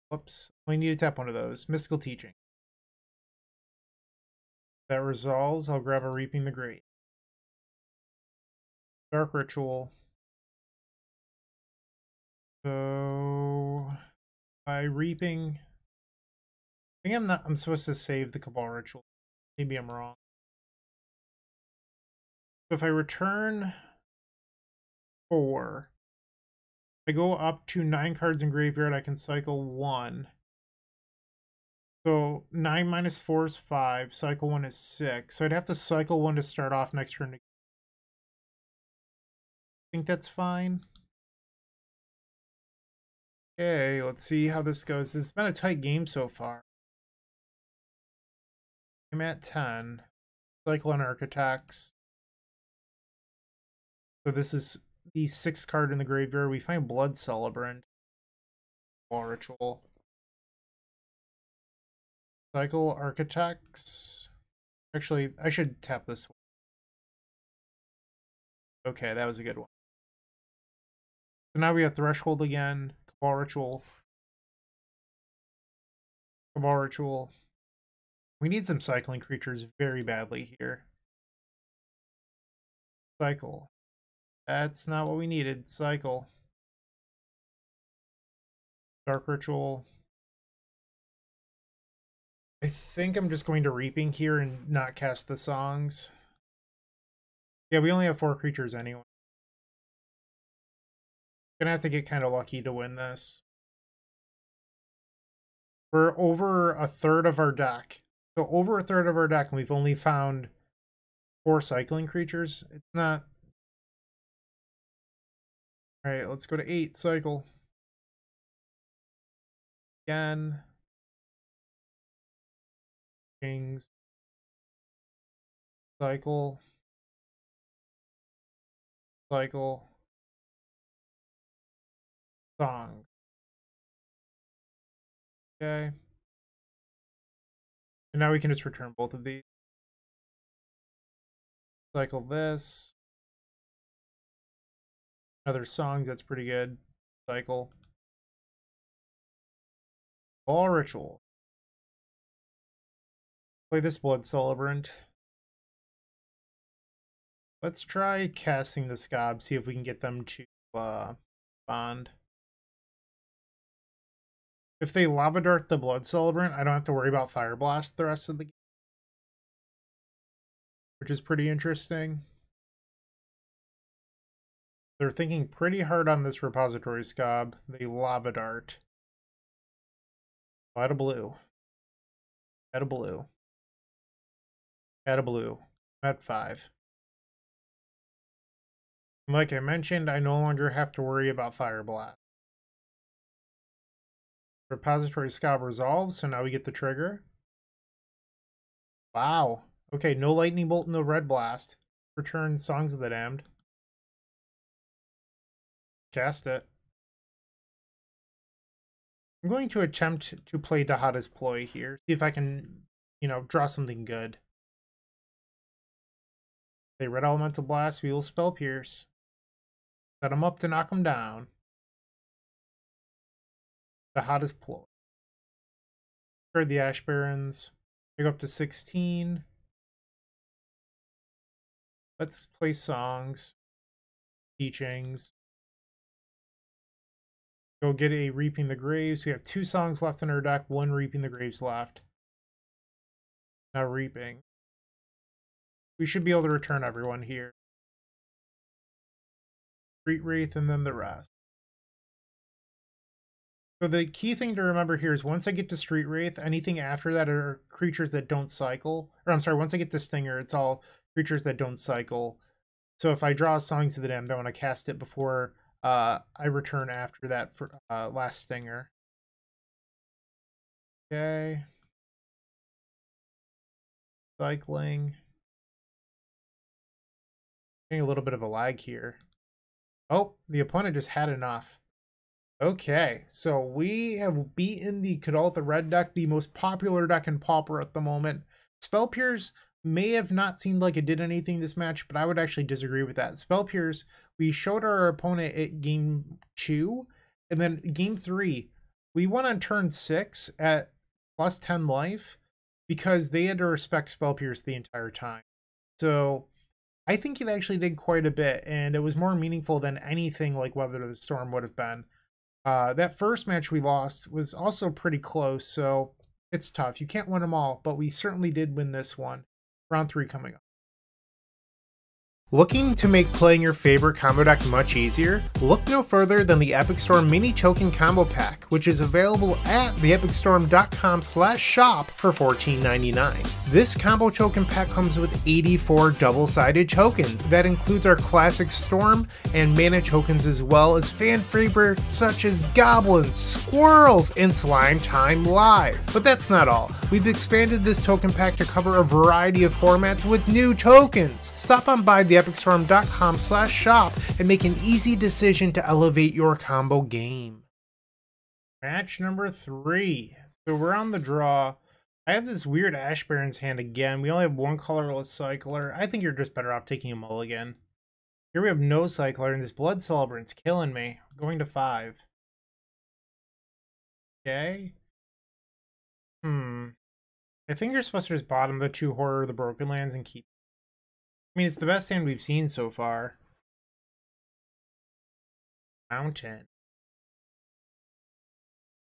Whoops. We need to tap one of those. Mystical Teaching. That resolves. I'll grab a Reaping the Great. Dark Ritual. So by Reaping, I think I'm supposed to save the Cabal Ritual. Maybe I'm wrong. So if I return 4, I go up to 9 cards in graveyard, I can cycle 1. So 9 minus 4 is 5, cycle 1 is 6. So I'd have to cycle 1 to start off next turn. I think that's fine. Okay, let's see how this goes. It's been a tight game so far. I'm at 10. Cycle on Architects. So this is the 6th card in the graveyard. We find Blood Celebrant. Wall Ritual. Cycle Architects. Actually, I should tap this one. Okay, that was a good one. So now we have Threshold again. Cabal Ritual. Cabal Ritual. We need some cycling creatures very badly here. Cycle. That's not what we needed. Cycle. Dark Ritual. I think I'm just going to Reaping here and not cast the songs. Yeah, we only have 4 creatures anyway. Gonna have to get kind of lucky to win this. We're over a third of our deck. So over a third of our deck, and we've only found 4 cycling creatures. It's not... Alright, let's go to 8. Cycle. Again. Kings. Cycle. Cycle. Song. Okay. And now we can just return both of these. Cycle this. Other songs, that's pretty good. Cycle. All Ritual. Play this Blood Celebrant. Let's try casting the Scob, see if we can get them to bond. If they Lava Dart the Blood Celebrant, I don't have to worry about Fire Blast the rest of the game, which is pretty interesting. They're thinking pretty hard on this Repository Scob. They Lava Dart. Add a blue. Add a blue. Add a blue. At 5. Like I mentioned, I no longer have to worry about Fire Blast. Repository Scob resolves, so now we get the trigger. Wow. Okay, no Lightning Bolt, no Red Blast. Return Songs of the Damned. Cast it. I'm going to attempt to play Dahada's Ploy here. See if I can, draw something good. They Red Elemental Blast, we will Spell Pierce. Set him up to knock him down. Dahada's Ploy. Trade the Ash Barrens. I go up to 16. Let's play songs. Teachings. Go get a Reaping the Graves. We have 2 songs left in our deck, 1 Reaping the Graves left. Now Reaping. We should be able to return everyone here. Street Wraith, and then the rest. So the key thing to remember here is once I get to Street Wraith, anything after that are creatures that don't cycle. Or I'm sorry, once I get to Stinger, it's all creatures that don't cycle. So if I draw Songs of the Damned, I want to cast it before I return after that for last Stinger. Okay. Cycling. Getting a little bit of a lag here. Oh, the opponent just had enough. Okay, so we have beaten the Kuldotha Red deck, the most popular deck in Pauper at the moment. Spell Pierce may have not seemed like it did anything this match, but I would actually disagree with that. Spell Pierce, we showed our opponent at game 2, and then game 3, we won on turn 6 at plus 10 life because they had to respect Spell Pierce the entire time. So I think it actually did quite a bit, and it was more meaningful than anything like Weather the Storm would have been. That first match we lost was also pretty close, so it's tough. You can't win them all, but we certainly did win this one. Round 3 coming up. Looking to make playing your favorite combo deck much easier? Look no further than the Epic Storm Mini Token Combo Pack, which is available at theepicstorm.com/shop for $14.99. This combo token pack comes with 84 double-sided tokens. That includes our classic Storm and Mana tokens, as well as fan favorites such as Goblins, Squirrels, and Slime Time Live. But that's not all. We've expanded this token pack to cover a variety of formats with new tokens. Stop on by theepicstorm.com/shop and make an easy decision to elevate your combo game. Match number 3. So we're on the draw. I have this weird Ash Baron's hand again. We only have one colorless cycler. I think you're just better off taking a mulligan. Here we have no cycler, and this Blood Celebrant's killing me. Going to 5. Okay. I think you're supposed to just bottom the 2 Horror of the Broken Lands and keep. I mean, it's the best hand we've seen so far. Mountain.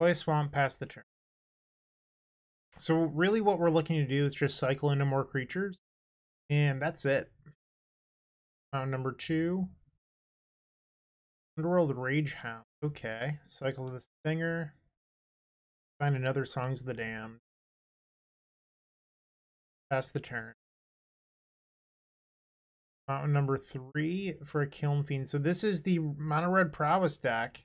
Play Swamp past the turn. So really what we're looking to do is just cycle into more creatures. And that's it. Number 2. Underworld Ragehound. Okay. Cycle the Stinger. Find another Songs of the Damned. Pass the turn. Mountain number 3 for a Kiln Fiend. So this is the Mono Red Prowess deck.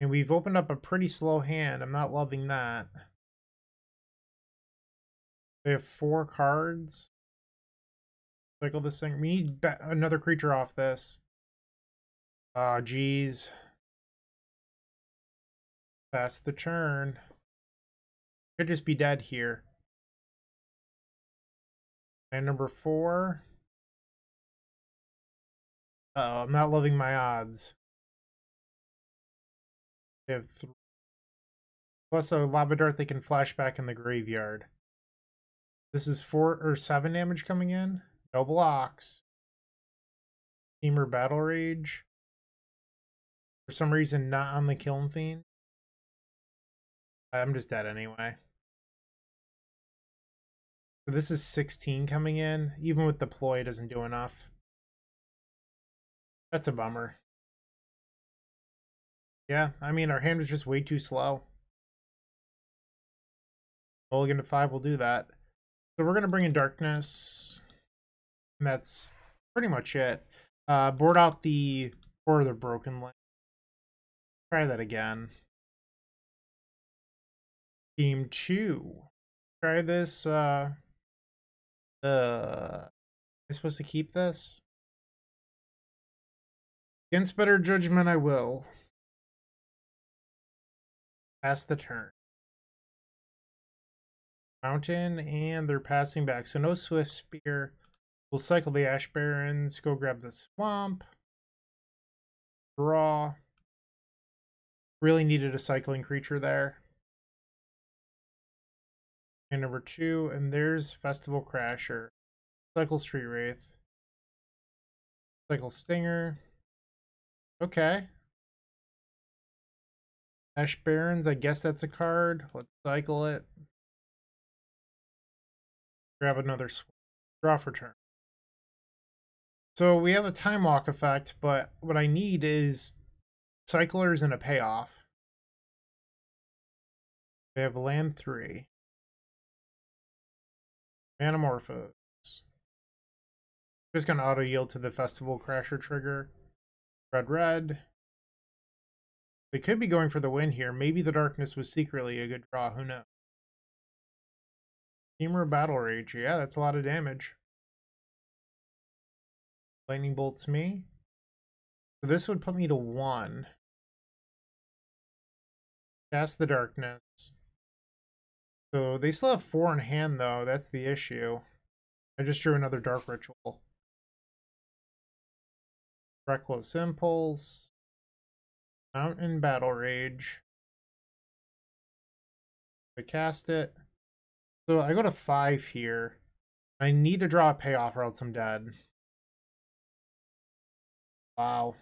And we've opened up a pretty slow hand. I'm not loving that. They have 4 cards. Cycle this thing. We need another creature off this. Oh, geez. Pass the turn. Could just be dead here. And number 4. Uh-oh, I'm not loving my odds. They have 3. Plus a Lava Dart they can flash back in the graveyard. This is 4 or 7 damage coming in. No blocks. Teamer Battle Rage. For some reason, not on the Kiln Fiend. I'm just dead anyway. So this is 16 coming in. Even with Deploy, it doesn't do enough. That's a bummer. Yeah, I mean, our hand was just way too slow. Mulligan to 5 will do that. So we're going to bring in Darkness. And that's pretty much it. Board out the Horror of the Broken Land. Try that again. Game 2. Try this. Am I supposed to keep this? Against better judgment, I will. Pass the turn. Mountain, and they're passing back. So no Swift Spear. We'll cycle the Ash Barrens. Go grab the Swamp. Draw. Really needed a cycling creature there. And number 2, and there's Festival Crasher. Cycle Street Wraith. Cycle Stinger. Okay. Ash Barrens, I guess that's a card. Let's cycle it. Grab another swap. Draw for turn. So we have a time walk effect, but what I need is cyclers and a payoff. They have land 3. Manamorphose. Just gonna auto yield to the Festival Crasher trigger. Red. They could be going for the win here. Maybe the darkness was secretly a good draw. Who knows? Teamer Battle Rage. Yeah, that's a lot of damage. Lightning bolts me. So this would put me to 1. Cast the darkness. So they still have 4 in hand, though. That's the issue. I just drew another Dark Ritual. Reckless Impulse. Mountain Battle Rage. I cast it. So I go to 5 here. I need to draw a payoff or else I'm dead. Wow.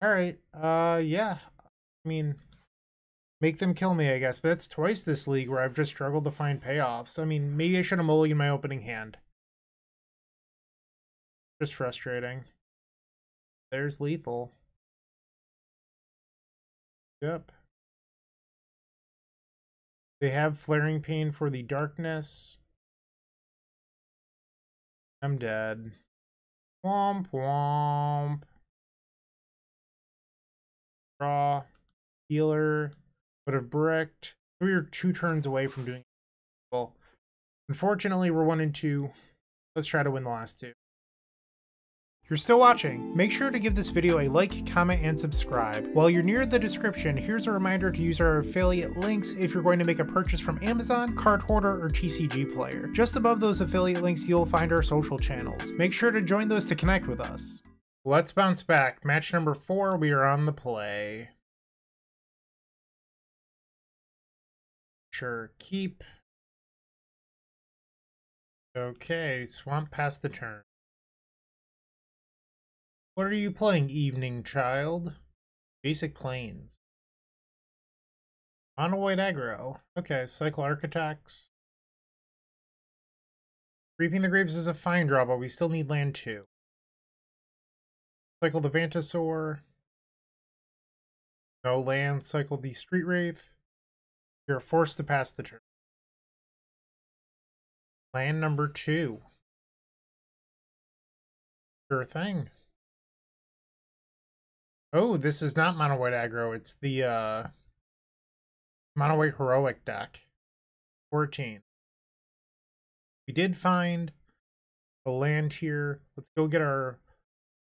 Alright. Yeah. I mean, make them kill me, I guess. But that's twice this league where I've just struggled to find payoffs. I mean, maybe I should have mulliganed my opening hand. Just frustrating. There's lethal. Yep. They have Flaring Pain for the darkness. I'm dead. Womp womp. Draw. Healer. Would have bricked. We were 2 turns away from doing it. Well, unfortunately, we're 1 and 2. Let's try to win the last 2. If you're still watching, make sure to give this video a like, comment, and subscribe. While you're near the description, here's a reminder to use our affiliate links if you're going to make a purchase from Amazon, Card Hoarder, or TCG Player. Just above those affiliate links, you'll find our social channels. Make sure to join those to connect with us. Let's bounce back. Match number 4, we are on the play. Sure, keep. Okay, Swamp past the turn. What are you playing, Evening Child? Basic Plains. Mono white aggro. Okay, Cycle Architects. Reaping the Graves is a fine draw, but we still need land 2. Cycle the Vantasaur. No land. Cycle the Street Wraith. You're forced to pass the turn. Land number 2. Sure thing. Oh, this is not mono white aggro. It's the mono white heroic deck. 14. We did find a land here. Let's go get our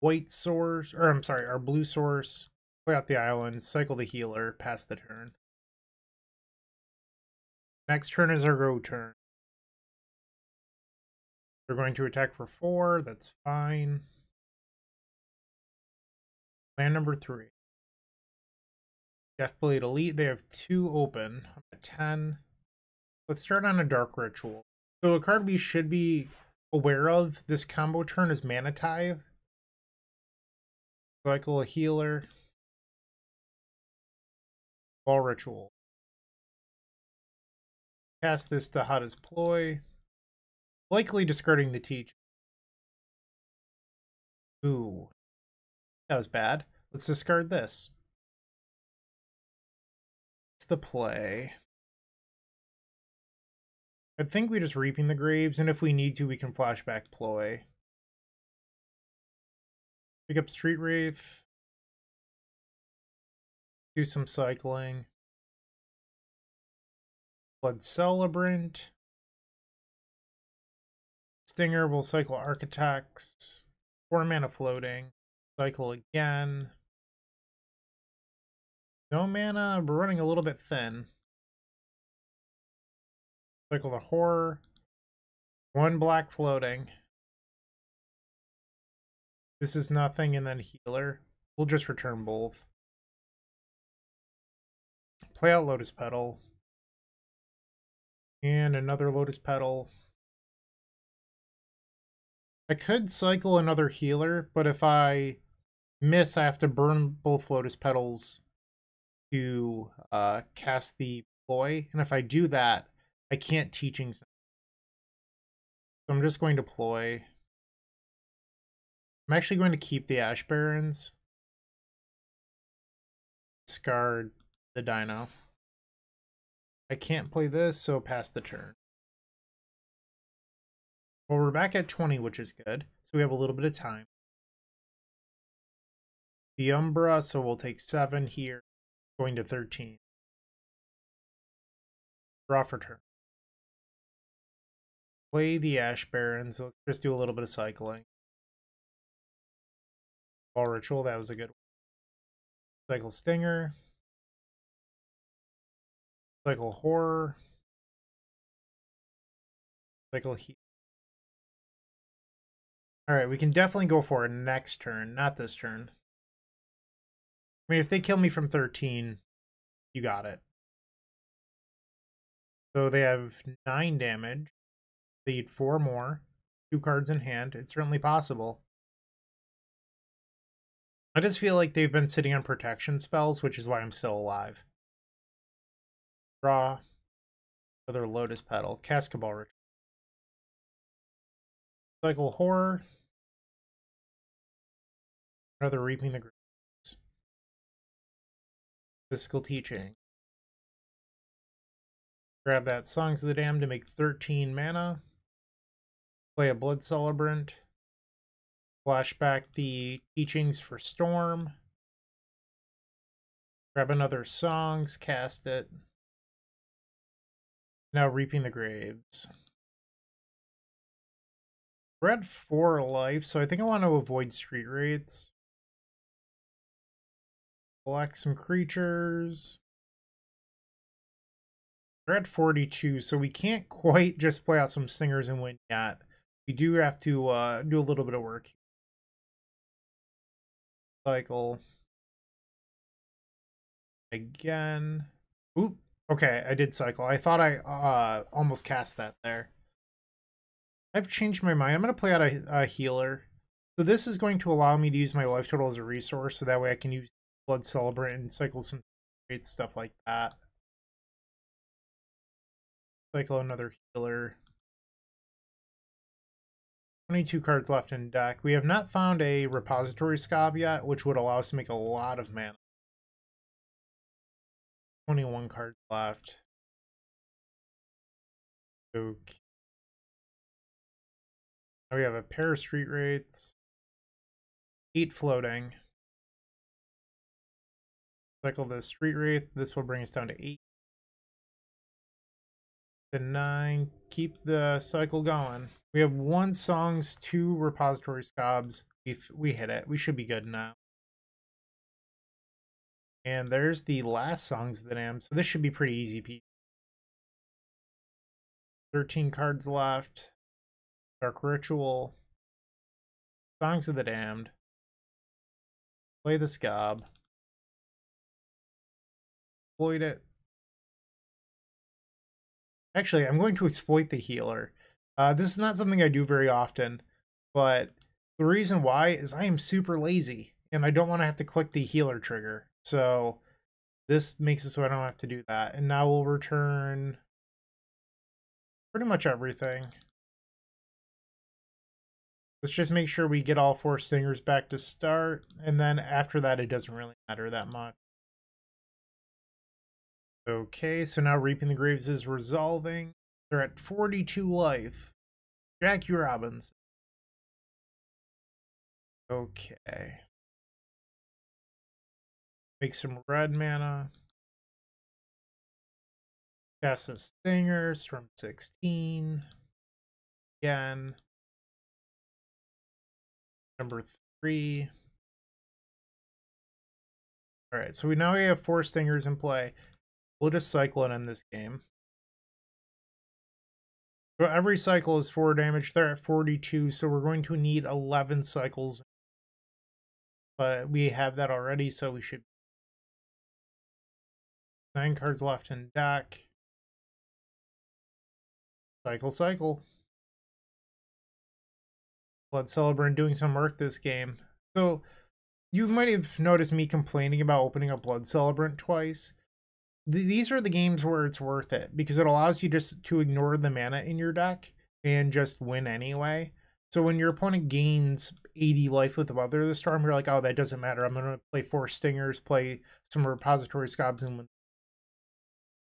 white source, or I'm sorry, our blue source. Play out the island, cycle the healer, pass the turn. Next turn is our go turn. They're going to attack for 4. That's fine. Land number 3. Deathblade Elite. They have 2 open. I'm at 10. Let's start on a Dark Ritual. So a card we should be aware of this combo turn is Mana Tithe. Cycle a healer. Ball Ritual. Cast this to Hottest Ploy. Likely discarding the Teach. Ooh. That was bad. Let's discard this. It's the play. I think we just Reaping the Graves, and if we need to, we can flashback Ploy. Pick up Street Wraith. Do some cycling. Blood Celebrant. Stinger will cycle Architects. 4 mana floating. Cycle again. No mana, we're running a little bit thin. Cycle the Horror. 1 black floating. This is nothing, and then Healer. We'll just return both. Play out Lotus Petal. And another Lotus Petal. I could cycle another Healer, but if I miss, I have to burn both Lotus Petals to cast the Ploy. And if I do that, I can't Teaching. So I'm just going to Ploy. I'm actually going to keep the Ash Barrens. Discard the Dino. I can't play this, so pass the turn. Well, we're back at 20, which is good. So we have a little bit of time. The Umbra, so we'll take 7 here, going to 13. Draw for turn. Play the Ash Barrens. Let's just do a little bit of cycling. Ball Ritual, that was a good one. Cycle Stinger. Cycle Horror. Cycle Heat. Alright, we can definitely go for it next turn, not this turn. I mean, if they kill me from 13, you got it. So they have 9 damage. They need 4 more. 2 cards in hand. It's certainly possible. I just feel like they've been sitting on protection spells, which is why I'm still alive. Draw. Another Lotus Petal. Cascabel Ritual. Cycle Horror. Another Reaping the Graves. Physical Teaching. Grab that Songs of the Damned to make 13 mana. Play a Blood Celebrant. Flashback the Teachings for Storm. Grab another Songs, cast it. Now Reaping the Graves. We're at 4 life, so I think I want to avoid Street Wraiths. Select some creatures. We're at 42, so we can't quite just play out some Stingers and win yet. We do have to do a little bit of work. Cycle. Again. Oop. Okay, I did cycle. I thought I almost cast that there. I've changed my mind. I'm going to play out a healer. So this is going to allow me to use my life total as a resource, so that way I can use Blood Celebrant and cycle some great stuff like that. Cycle another healer. 22 cards left in deck. We have not found a repository scob yet, which would allow us to make a lot of mana. 21 cards left. Okay. Now we have a pair of Street Wraiths. 8 floating. Cycle the Street Wraith. This will bring us down to 8. To 9. Keep the cycle going. We have 1 songs, 2 repository scobs. If we hit it, we should be good now. And there's the last Songs of the Damned, so this should be pretty easy, Pete. 13 cards left. Dark Ritual. Songs of the Damned. Play the Scob. Exploit it. Actually, I'm going to exploit the healer. This is not something I do very often, but the reason why is I am super lazy, and I don't want to have to click the healer trigger. So this makes it so I don't have to do that. And now we'll return pretty much everything. Let's just make sure we get all 4 Stingers back to start, and then after that it doesn't really matter that much. Okay, so now Reaping the Graves is resolving. They're at 42 life. Jackie Robinson. Okay. Make some red mana. Cast the Stingers from 16. Again. Number 3. Alright, so now we have 4 Stingers in play. We'll just cycle it in this game. So every cycle is 4 damage. They're at 42, so we're going to need 11 cycles. But we have that already, so we should. 9 cards left in deck. Cycle, cycle. Blood Celebrant doing some work this game. So you might have noticed me complaining about opening up Blood Celebrant twice. These are the games where it's worth it, because it allows you just to ignore the mana in your deck and just win anyway. So when your opponent gains 80 life with the Weather of the Storm, you're like, oh, that doesn't matter. I'm going to play 4 Stingers, play some Repository Scobs, and win.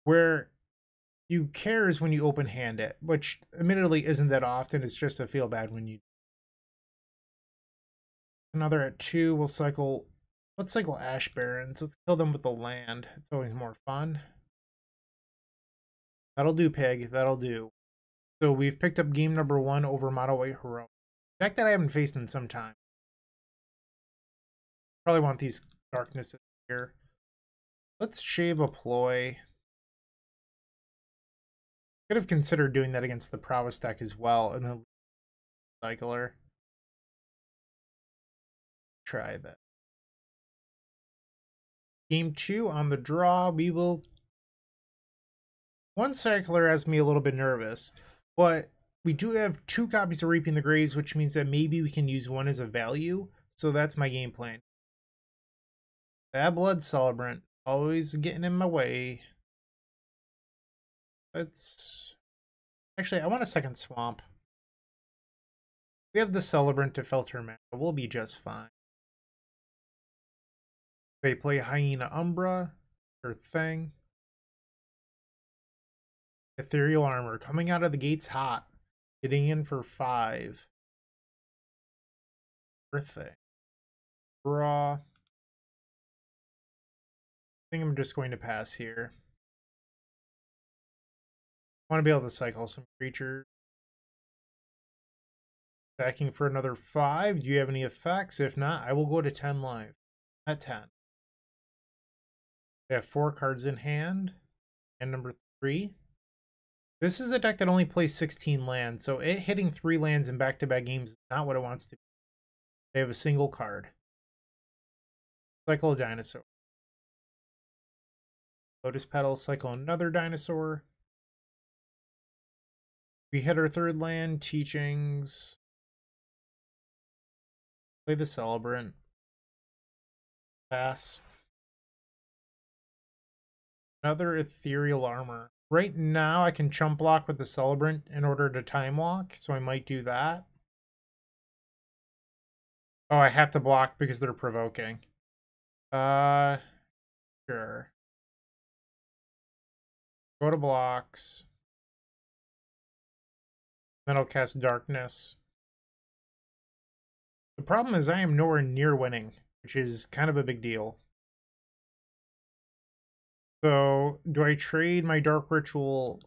Where you care is when you open hand it, which admittedly isn't that often. It's just a feel bad when you. Another at 2, we'll cycle. Let's cycle Ash Barrens. Let's kill them with the land. It's always more fun. That'll do, Pig. That'll do. So we've picked up game number 1 over Mono White Hero. Deck that I haven't faced in some time. Probably want these darknesses here. Let's shave a ploy. Could have considered doing that against the Prowess deck as well, and then cycler. Try that. Game 2 on the draw, we will. One cycler has me a little bit nervous, but we do have 2 copies of Reaping the Graves, which means that maybe we can use one as a value. So that's my game plan. Bad Blood Celebrant, always getting in my way. Let's. Actually, I want a second swamp. We have the Celebrant to filter mana. We'll be just fine. They play Hyena Umbra. Sure thing. Ethereal Armor. Coming out of the gates hot. Getting in for 5. Birthday. Draw. I think I'm just going to pass here. I want to be able to cycle some creatures. Attacking for another 5. Do you have any effects? If not, I will go to 10 live. At 10. They have 4 cards in hand. And number 3. This is a deck that only plays 16 lands, so it hitting 3 lands in back-to-back games is not what it wants to be. They have a single card. Cycle a dinosaur. Lotus Petal, cycle another dinosaur. We hit our 3rd land, Teachings. Play the Celebrant. Pass. Another Ethereal Armor. Right now, I can chump block with the Celebrant in order to time walk, so I might do that. Oh, I have to block because they're provoking. Sure. Go to blocks. Then I'll cast Darkness. The problem is I am nowhere near winning, which is kind of a big deal. So, do I trade my Dark Ritual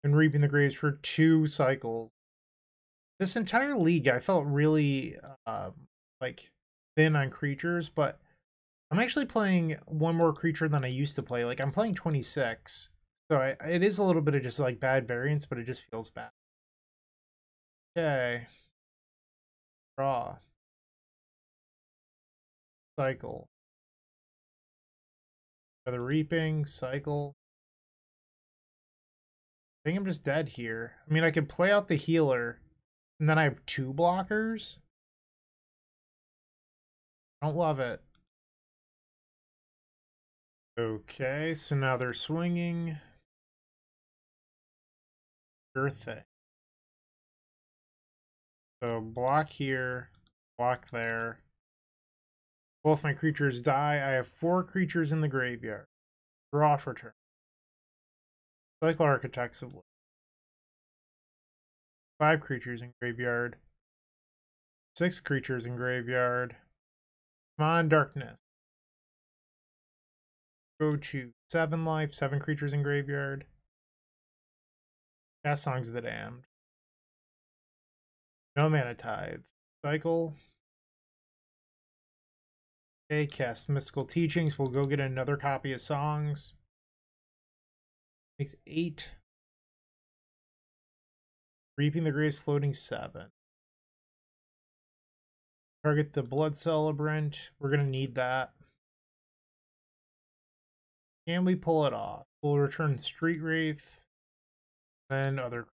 and Reaping the Graves for 2 cycles? This entire league, I felt really, like, thin on creatures, but I'm actually playing 1 more creature than I used to play. Like, I'm playing 26, so it is a little bit of just, like, bad variance, but it just feels bad. Okay. Draw. Cycle. Another Reaping, cycle. I think I'm just dead here. I mean, I could play out the healer, and then I have 2 blockers. I don't love it. Okay, so now they're swinging. Sure thing. So block here, block there. Both my creatures die. I have 4 creatures in the graveyard. Draw for turn. Cycle Architects of Wood. 5 creatures in graveyard. 6 creatures in graveyard. Come on, Darkness. Go to 7 life, 7 creatures in graveyard. Cast Songs of the Damned. No Mana Tithe. Cycle. Okay, cast Mystical Teachings. We'll go get another copy of Songs. Makes 8. Reaping the Graves, floating 7. Target the Blood Celebrant. We're going to need that. Can we pull it off? We'll return Street Wraith. Then other.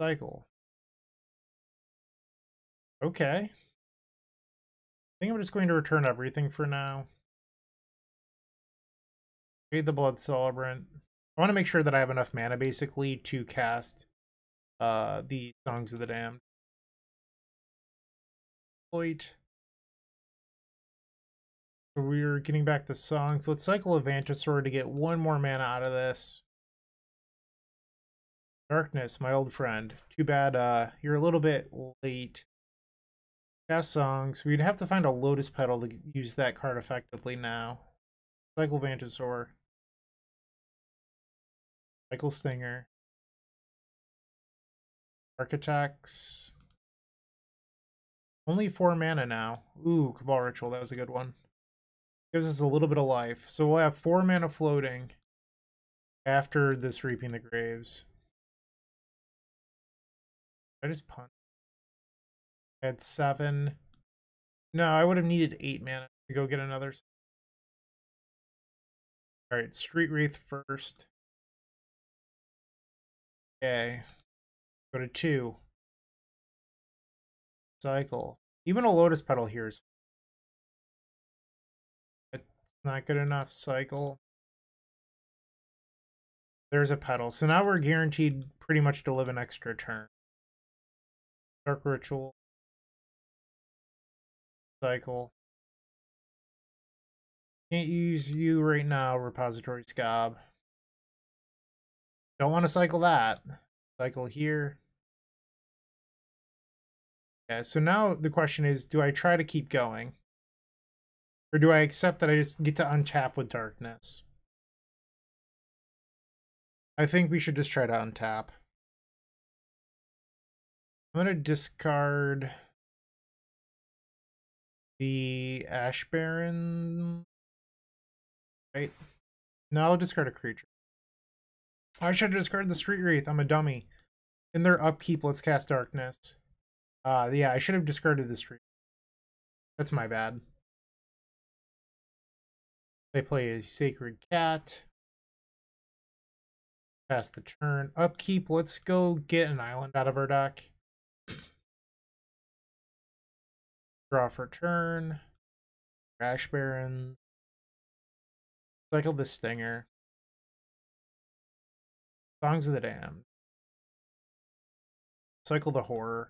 Cycle. Okay. I think I'm just going to return everything for now. Pay the Blood Celebrant. I want to make sure that I have enough mana basically to cast the Songs of the Damned. Exploit. So we're getting back the songs. Let's cycle Avantasaur to get one more mana out of this. Darkness, my old friend. Too bad you're a little bit late. Cast songs. We'd have to find a Lotus Petal to use that card effectively now. Cycle Avantasaur. Cycle Stinger. Architects. Only 4 mana now. Ooh, Cabal Ritual, that was a good one. Gives us a little bit of life. So we'll have 4 mana floating after this Reaping the Graves. I just punt. I had 7. No, I would have needed 8 mana to go get another. Alright, Street Wraith first. Okay. Go to 2. Cycle. Even a Lotus Petal here is... It's not good enough. Cycle. There's a Petal. So now we're guaranteed pretty much to live an extra turn. Dark Ritual. Cycle. Can't use you right now, Repository Scob. Don't want to cycle that. Cycle here. Yeah, so now the question is, do I try to keep going? Or do I accept that I just get to untap with Darkness? I think we should just try to untap. I'm going to discard the Ash Baron. Right? Now I'll discard a creature. I should have discarded the Street Wraith. I'm a dummy. In their upkeep, let's cast Darkness. Yeah, I should have discarded the Street. That's my bad. They play a Sacred Cat. Pass the turn. Upkeep, let's go get an island out of our deck. Draw for turn. Ash Baron. Cycle the Stinger. Songs of the Damned. Cycle the Horror.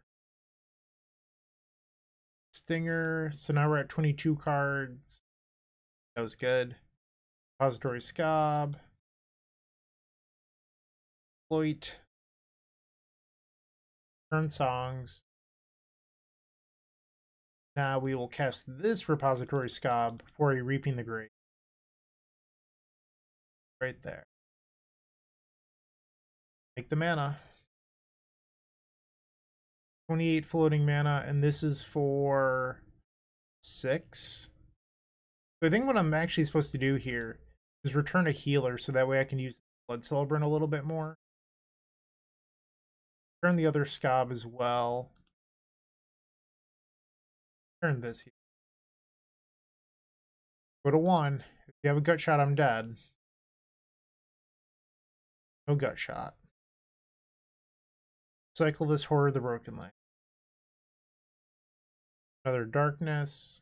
Stinger. So now we're at 22 cards. That was good. Repository Scob. Exploit. Turn songs. Now we will cast this Repository Scob for a Reaping the Grave. Right there. Make the mana. 28 floating mana, and this is for 6. So I think what I'm actually supposed to do here is return a healer so that way I can use Blood Celebrant a little bit more. Turn the other Scob as well. Turn this here. Go to 1. If you have a gut shot, I'm dead. No gut shot. Cycle this Horror of the Broken Land. Another Darkness.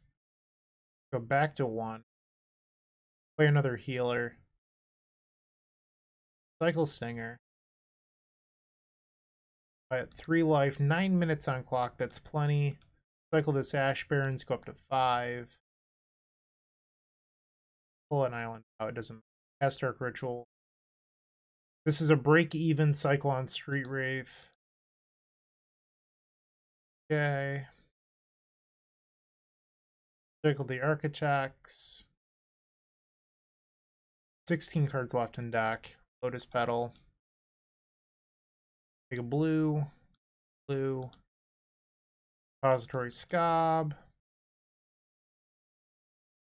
Go back to 1. Play another healer. Cycle Stinger. At 3 life, 9 minutes on clock, that's plenty. Cycle this Ash Barons, go up to 5. Pull an island out, it doesn't matter. Cast Dark Ritual. This is a break-even cycle on Street Wraith. Okay. Cycle the Architects. 16 cards left in deck. Lotus Petal. Take a blue. Blue. Repository Scob.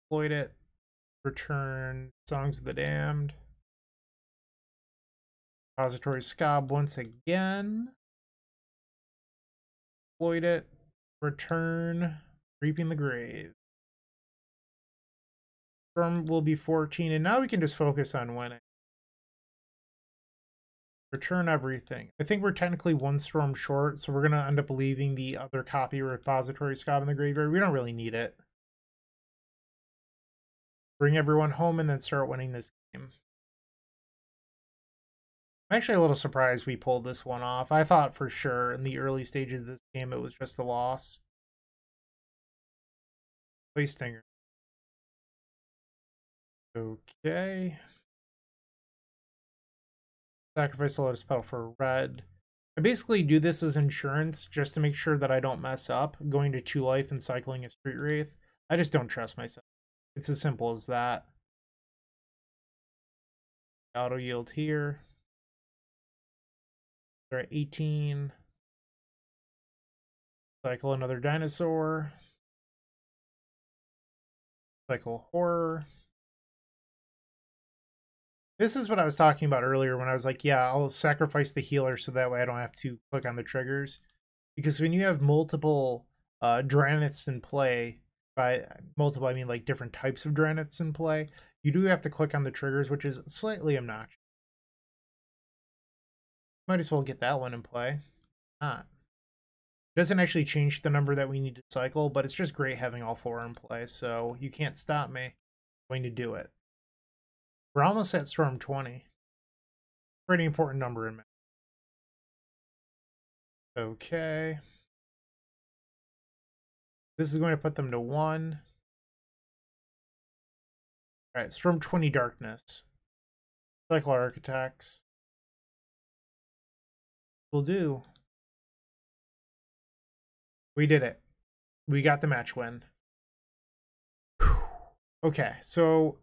Exploit it. Return Songs of the Damned. Repository Scob once again. Exploit it. Return Reaping the Grave. Storm will be 14, and now we can just focus on winning. Return everything. I think we're technically 1 storm short, so we're going to end up leaving the other copy Repository Scob in the graveyard. We don't really need it. Bring everyone home and then start winning this game. I'm actually a little surprised we pulled this one off. I thought for sure in the early stages of this game it was just a loss. Play Stinger. Okay. Sacrifice a Lotus Petal for red. I basically do this as insurance just to make sure that I don't mess up going to 2 life and cycling a Street Wraith. I just don't trust myself. It's as simple as that. Auto yield here. They're at 18. Cycle another dinosaur. Cycle horror. This is what I was talking about earlier when I was like, yeah, I'll sacrifice the healer so that way I don't have to click on the triggers. Because when you have multiple Dranniths in play, by multiple I mean like different types of Dranniths in play, you do have to click on the triggers, which is slightly obnoxious. Might as well get that one in play. Not. It doesn't actually change the number that we need to cycle, but it's just great having all 4 in play, so you can't stop me. I'm going to do it. We're almost at Storm 20. Pretty important number in Magic. Okay. This is going to put them to 1. Alright, Storm 20 Darkness. Cycle Architects. Will do. We did it. We got the match win. Okay, so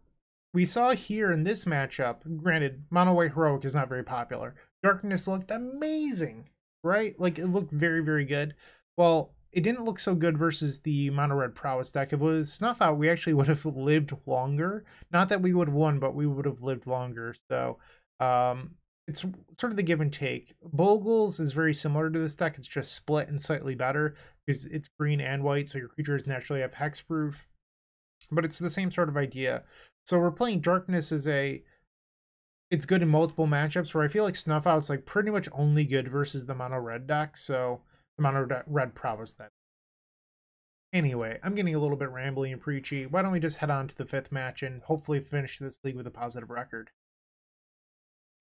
we saw here in this matchup, granted, Mono White Heroic is not very popular. Darkness looked amazing, right? Like, it looked very, very good. Well, it didn't look so good versus the Mono Red Prowess deck. If it was Snuff Out, we actually would have lived longer. Not that we would have won, but we would have lived longer. So, it's sort of the give and take. Bogles is very similar to this deck. It's just split and slightly better because it's green and white, so your creatures naturally have hexproof. But it's the same sort of idea. So we're playing Darkness as it's good in multiple matchups where I feel like Snuff Out's like pretty much only good versus the Mono Red deck. So the Mono Red Prowess then. Anyway, I'm getting a little bit rambly and preachy. Why don't we just head on to the 5th match and hopefully finish this league with a positive record.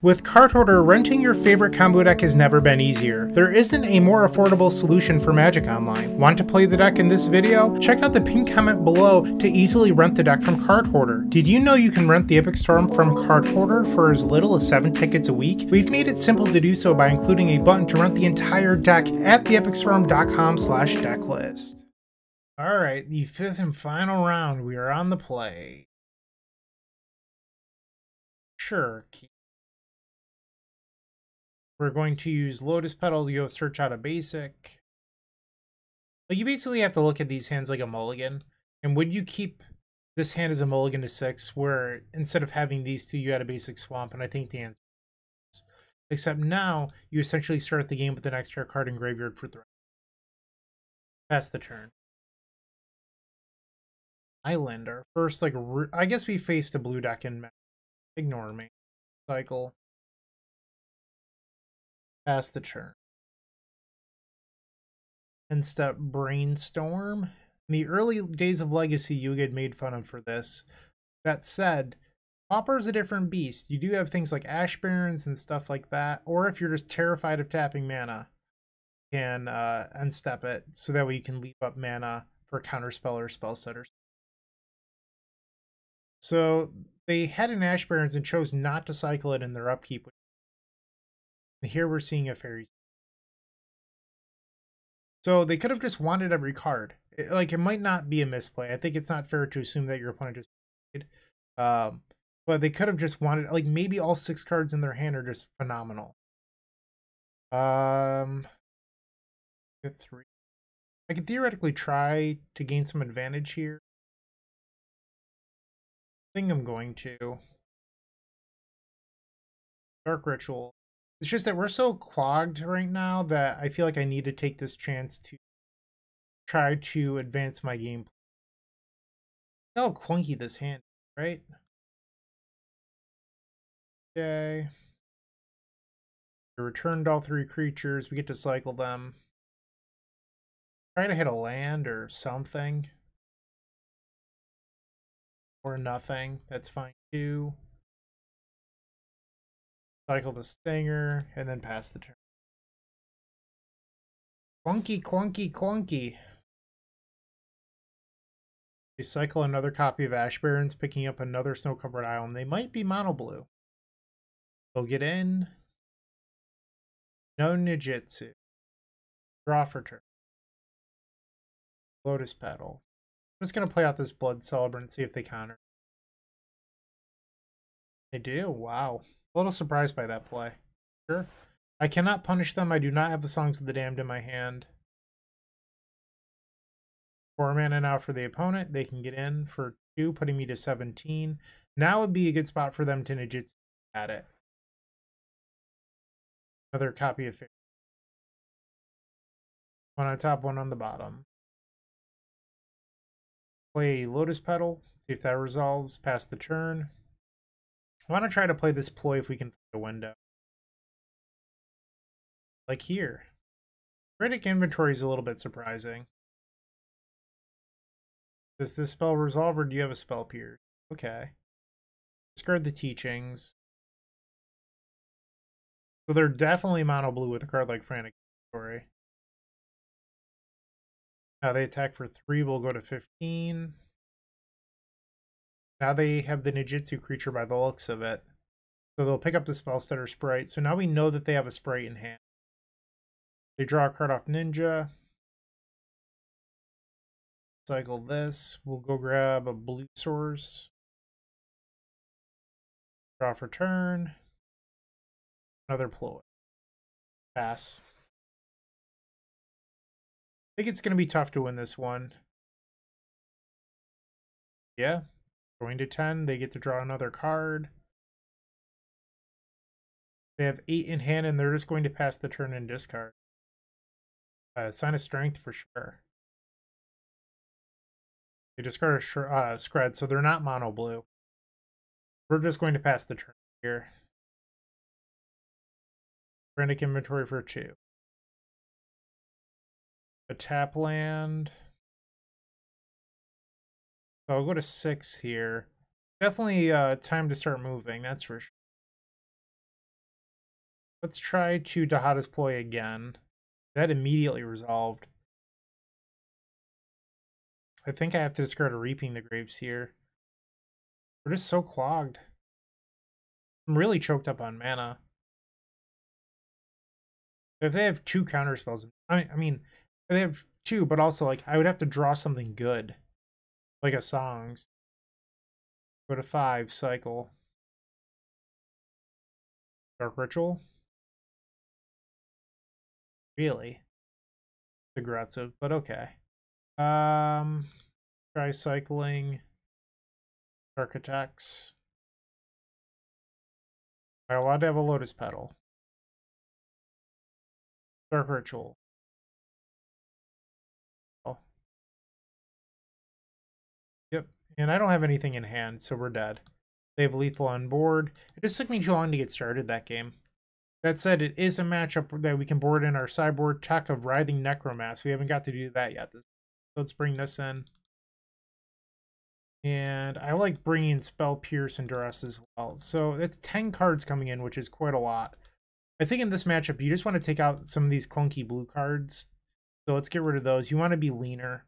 With Card Hoarder, renting your favorite combo deck has never been easier. There isn't a more affordable solution for Magic Online. Want to play the deck in this video? Check out the pinned comment below to easily rent the deck from Card Hoarder. Did you know you can rent the Epic Storm from Card Hoarder for as little as 7 tickets a week? We've made it simple to do so by including a button to rent the entire deck at theepicstorm.com/decklist. Alright, the 5th and final round. We are on the play. Sure. We're going to use Lotus Petal to go search out a basic. Like, you basically have to look at these hands like a mulligan. And would you keep this hand as a mulligan to 6, where instead of having these 2, you had a basic swamp? And I think the answer is. Except now, you essentially start the game with an extra card in graveyard for 3. Pass the turn. Island, our first, like, I guess we faced a blue deck in ignore me. Cycle. Pass the turn. And step Brainstorm. In the early days of Legacy, you get made fun of for this. That said, Pauper is a different beast. You do have things like Ash Barrens and stuff like that. Or if you're just terrified of tapping mana, you can unstep it so that way you can leave up mana for Counterspell or Spell Setters. So they had an Ash Barrens and chose not to cycle it in their upkeep. And here we're seeing a Fairies. So they could have just wanted every card. It might not be a misplay. I think it's not fair to assume that your opponent just played. But they could have just wanted, like, maybe all 6 cards in their hand are just phenomenal. Get 3. I could theoretically try to gain some advantage here. I think I'm going to. Dark Ritual. It's just that we're so clogged right now that I feel like I need to take this chance to try to advance my game. Look how clunky this hand is, right? Okay. We returned all 3 creatures. We get to cycle them. Try to hit a land or something. Or nothing. That's fine too. Cycle the Stinger, and then pass the turn. Clunky, clunky, clunky. You cycle another copy of Ash Barrens, picking up another snow-covered island. They might be mono blue. They'll get in. No Nijitsu. Draw for turn. Lotus Petal. I'm just going to play out this Blood Celebrant and see if they counter. They do? Wow. A little surprised by that play. Sure. I cannot punish them. I do not have the Songs of the Damned in my hand. 4 mana now for the opponent. They can get in for 2, putting me to 17. Now would be a good spot for them to Nijitsu at it. Another copy of Fairy. One on top, one on the bottom. Play Lotus Petal. See if that resolves. Pass the turn. I want to try to play this ploy if we can find a window. Like here. Critic Inventory is a little bit surprising. Does this spell resolve or do you have a spell pierce? Okay. Discard the Teachings. So they're definitely mono blue with a card like Frantic Inventory. Now they attack for 3, we'll go to 15. Now they have the Nijitsu creature by the looks of it. So they'll pick up the Spellstutter Sprite. So now we know that they have a Sprite in hand. They draw a card off Ninja. Cycle this. We'll go grab a blue source. Draw for turn. Another ploy. Pass. I think it's going to be tough to win this one. Yeah. Going to 10. They get to draw another card. They have 8 in hand and they're just going to pass the turn and discard. Sign of Strength for sure. They discard a Scred, so they're not mono blue. We're just going to pass the turn here. Frantic Inventory for 2. A tap land. So I'll go to 6 here. Definitely time to start moving, that's for sure. Let's try to Dahada's Ploy again. That immediately resolved. I think I have to discard a Reaping the Graves here. We're just so clogged. I'm really choked up on mana. If they have 2 counterspells, I mean, they have 2, but also like I would have to draw something good, like a Songs. Go to 5, cycle. Dark Ritual. Really? It's aggressive, but okay. Try cycling. Dark Attacks. Am I allowed to have a Lotus Petal? Dark Ritual. Oh. Yep. And I don't have anything in hand, so we're dead. They have lethal on board. It just took me too long to get started that game. That said, it is a matchup that we can board in our sideboard. Tech of Writhing Necromass. We haven't got to do that yet. So let's bring this in. And I like bringing Spell Pierce and Duress as well. So it's 10 cards coming in, which is quite a lot. I think in this matchup, you just want to take out some of these clunky blue cards. So let's get rid of those. You want to be leaner.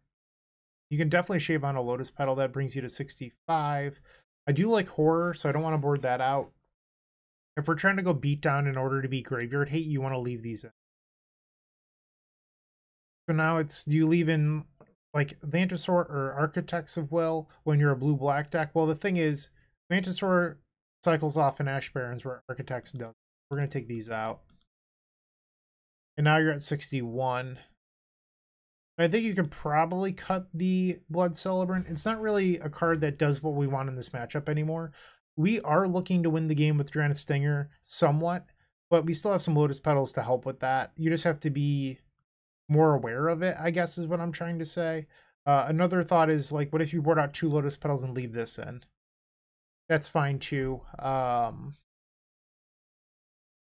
You can definitely shave on a Lotus Petal. That brings you to 65. I do like Horror, so I don't want to board that out. If we're trying to go beat down in order to be Graveyard Hate, you want to leave these in. So now it's, do you leave in like Vantasaur or Architects of Will when you're a blue-black deck? Well, the thing is, Vantasaur cycles off in Ash Barrens where Architects does. We're going to take these out. And now you're at 61. I think you could probably cut the Blood Celebrant. It's not really a card that does what we want in this matchup anymore. We are looking to win the game with Drannith Stinger somewhat, but we still have some Lotus Petals to help with that. You just have to be more aware of it, I guess is what I'm trying to say. Another thought is, like, what if you board out 2 Lotus Petals and leave this in? That's fine too. You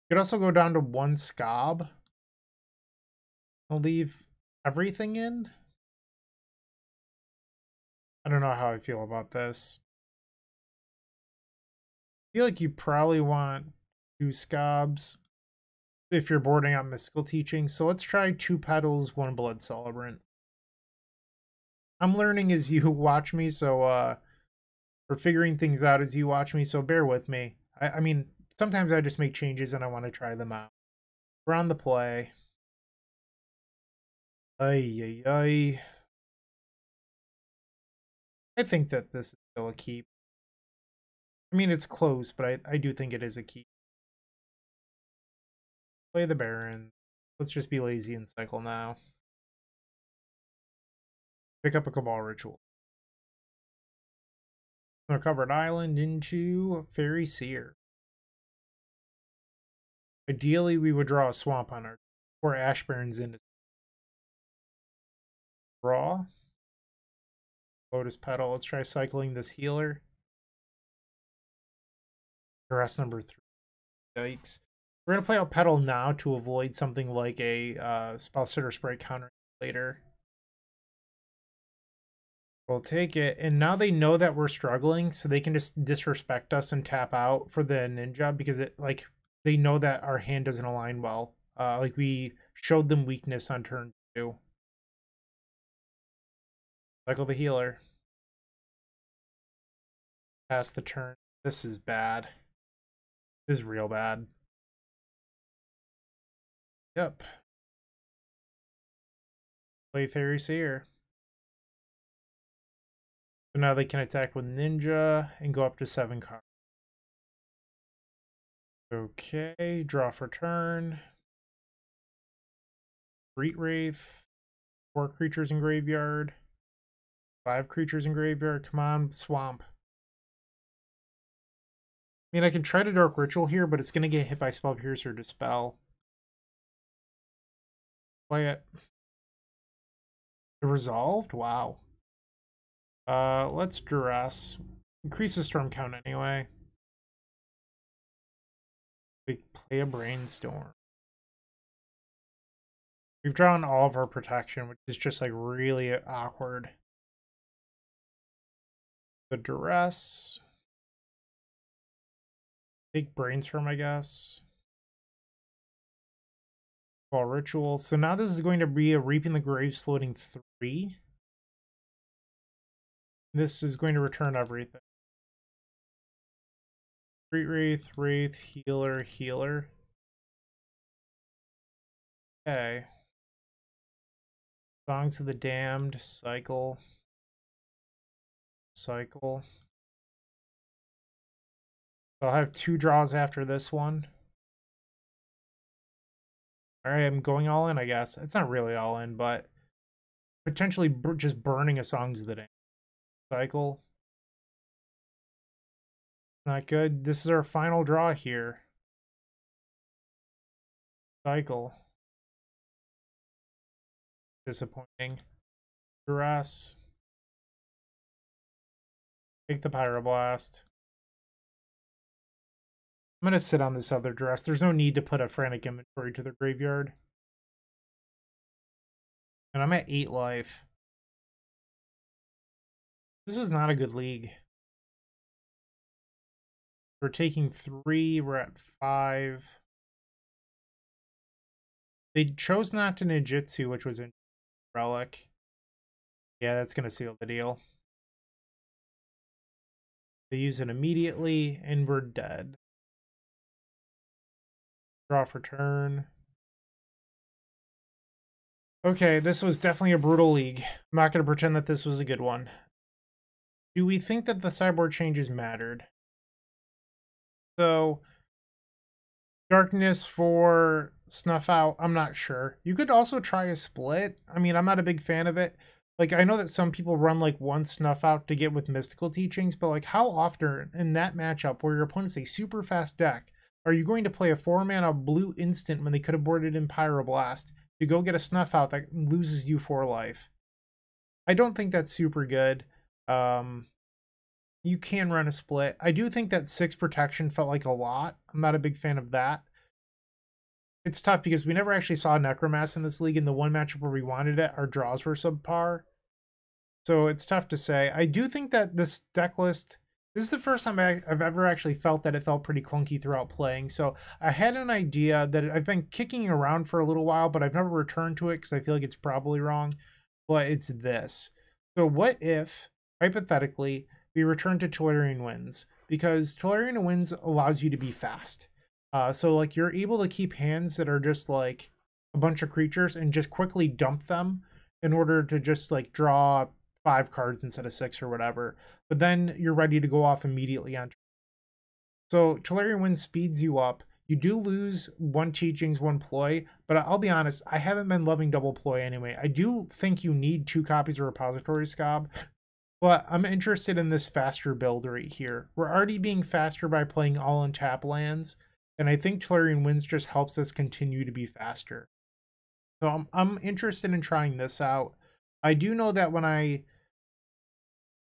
could also go down to 1 Scob. I'll leave everything in. I don't know how I feel about this. I feel like you probably want 2 Scobs if you're boarding on Mystical Teaching. So let's try 2 Petals, 1 Blood Celebrant. I'm learning as you watch me, so we're figuring things out as you watch me, so bear with me. I mean, sometimes I just make changes and I want to try them out. We're on the play. Ay, ay, ay. I think that this is still a keep. I mean, it's close, but I do think it is a keep. Play the Baron. Let's just be lazy and cycle now. Pick up a Cabal Ritual. Covered Island into Fairy Seer. Ideally, we would draw a Swamp on our or Ash Barrens into draw. Lotus Petal. Let's try cycling this healer. Duress number 3. Yikes. We're going to play out Petal now to avoid something like a Spellsitter Sprite counter later. We'll take it. And now they know that we're struggling, so they can just disrespect us and tap out for the Ninja because it they know that our hand doesn't align well. Like we showed them weakness on turn 2. Cycle the healer. Pass the turn. This is bad. This is real bad. Yep. Play Fairy Seer. So now they can attack with Ninja and go up to 7 cards. Okay, draw for turn. Street Wraith. 4 creatures in graveyard. 5 creatures in graveyard. Come on, Swamp. I mean, I can try to Dark Ritual here, but it's going to get hit by Spell Piercer to Dispel. Play it. It resolved? Wow. Let's Duress. Increase the storm count anyway. We play a Brainstorm. We've drawn all of our protection, which is just like really awkward. The Duress. Take Brainstorm, I guess. Call Ritual. So now this is going to be a Reaping the Graves floating 3. This is going to return everything. Street Wraith, Wraith, Healer, Healer. Okay. Songs of the Damned, Cycle. Cycle. I'll have 2 draws after this one. Alright, I'm going all in, I guess. It's not really all in, but potentially just burning a Songs of the Damned. Cycle. Not good. This is our final draw here. Cycle. Disappointing. Duress. Take the Pyroblast. I'm going to sit on this other Duress. There's no need to put a Frantic Inventory to the graveyard. And I'm at 8 life. This is not a good league. We're taking 3. We're at 5. They chose not to Ninjutsu, which was in Relic. Yeah, that's going to seal the deal. They use it immediately, and we're dead. Draw for turn. Okay, this was definitely a brutal league. I'm not going to pretend that this was a good one. Do we think that the sideboard changes mattered? So, Darkness for Snuff Out, I'm not sure. You could also try a split. I mean, I'm not a big fan of it. Like, I know that some people run like 1 Snuff Out to get with Mystical Teachings, but like how often in that matchup where your opponent's a super fast deck, are you going to play a 4-mana blue instant when they could have boarded in Pyroblast to go get a Snuff Out that loses you 4 life? I don't think that's super good. You can run a split. I do think that 6 protection felt like a lot. I'm not a big fan of that. It's tough because we never actually saw Necromass in this league. In the one matchup where we wanted it, our draws were subpar. So it's tough to say. I do think that this deck list, This is the first time I've ever actually felt that it felt pretty clunky throughout playing. So I had an idea that I've been kicking around for a little while, but I've never returned to it because I feel like it's probably wrong. But it's this. So what if, hypothetically, we return to Tolarian Winds? Because Tolarian Winds allows you to be fast. So like you're able to keep hands that are just like a bunch of creatures and just quickly dump them in order to just like draw 5 cards instead of 6 or whatever. But then you're ready to go off immediately on. So Tolarian Wind speeds you up. You do lose 1 teachings, 1 ploy, but I'll be honest, I haven't been loving double ploy anyway. I do think you need 2 copies of Repository Scob, but I'm interested in this faster build right here. We're already being faster by playing all untap lands, and I think Tolarian Winds just helps us continue to be faster. So I'm interested in trying this out. I do know that when I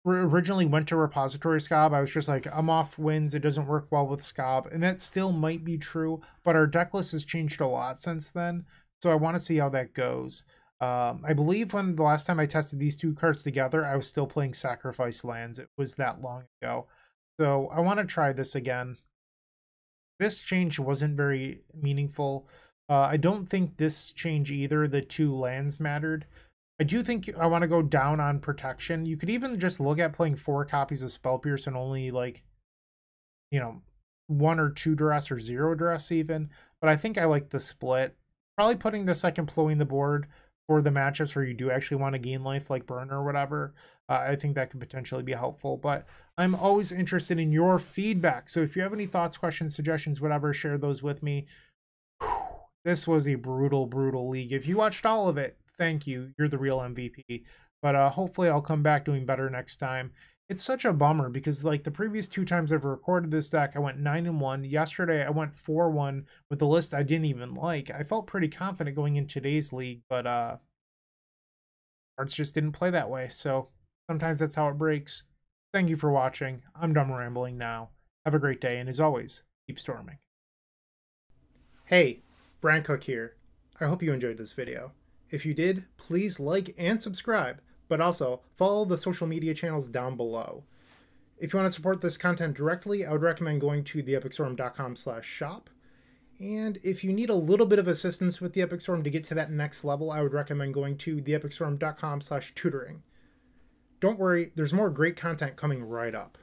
originally went to Repository Scob, I was just like, I'm off Winds, it doesn't work well with Scob, and that still might be true, but our deck list has changed a lot since then, so I want to see how that goes. I believe when the last time I tested these 2 cards together, I was still playing Sacrifice Lands. It was that long ago. So I want to try this again. This change wasn't very meaningful. I don't think this change either, the 2 lands mattered. I do think I want to go down on protection. You could even just look at playing 4 copies of Spell Pierce and only like, 1 or 2 duress or 0 duress even. But I think I like the split. Probably putting the second ploy in the board for the matchups where you do actually want to gain life like burn or whatever. I think that could potentially be helpful. But I'm always interested in your feedback. So if you have any thoughts, questions, suggestions, whatever, share those with me. This was a brutal, brutal league. If you watched all of it, thank you. You're the real MVP. But hopefully I'll come back doing better next time. It's such a bummer because like the previous 2 times I've recorded this deck, I went 9-1. Yesterday I went 4-1 with the list I didn't even like. I felt pretty confident going in today's league, but cards just didn't play that way. So sometimes that's how it breaks. Thank you for watching. I'm done rambling now. Have a great day, and as always, keep storming. Hey, Bryant Cook here. I hope you enjoyed this video. If you did, please like and subscribe, but also follow the social media channels down below. If you want to support this content directly, I would recommend going to theepicstorm.com/shop. And if you need a little bit of assistance with the Epic Storm to get to that next level, I would recommend going to theepicstorm.com/tutoring. Don't worry, there's more great content coming right up.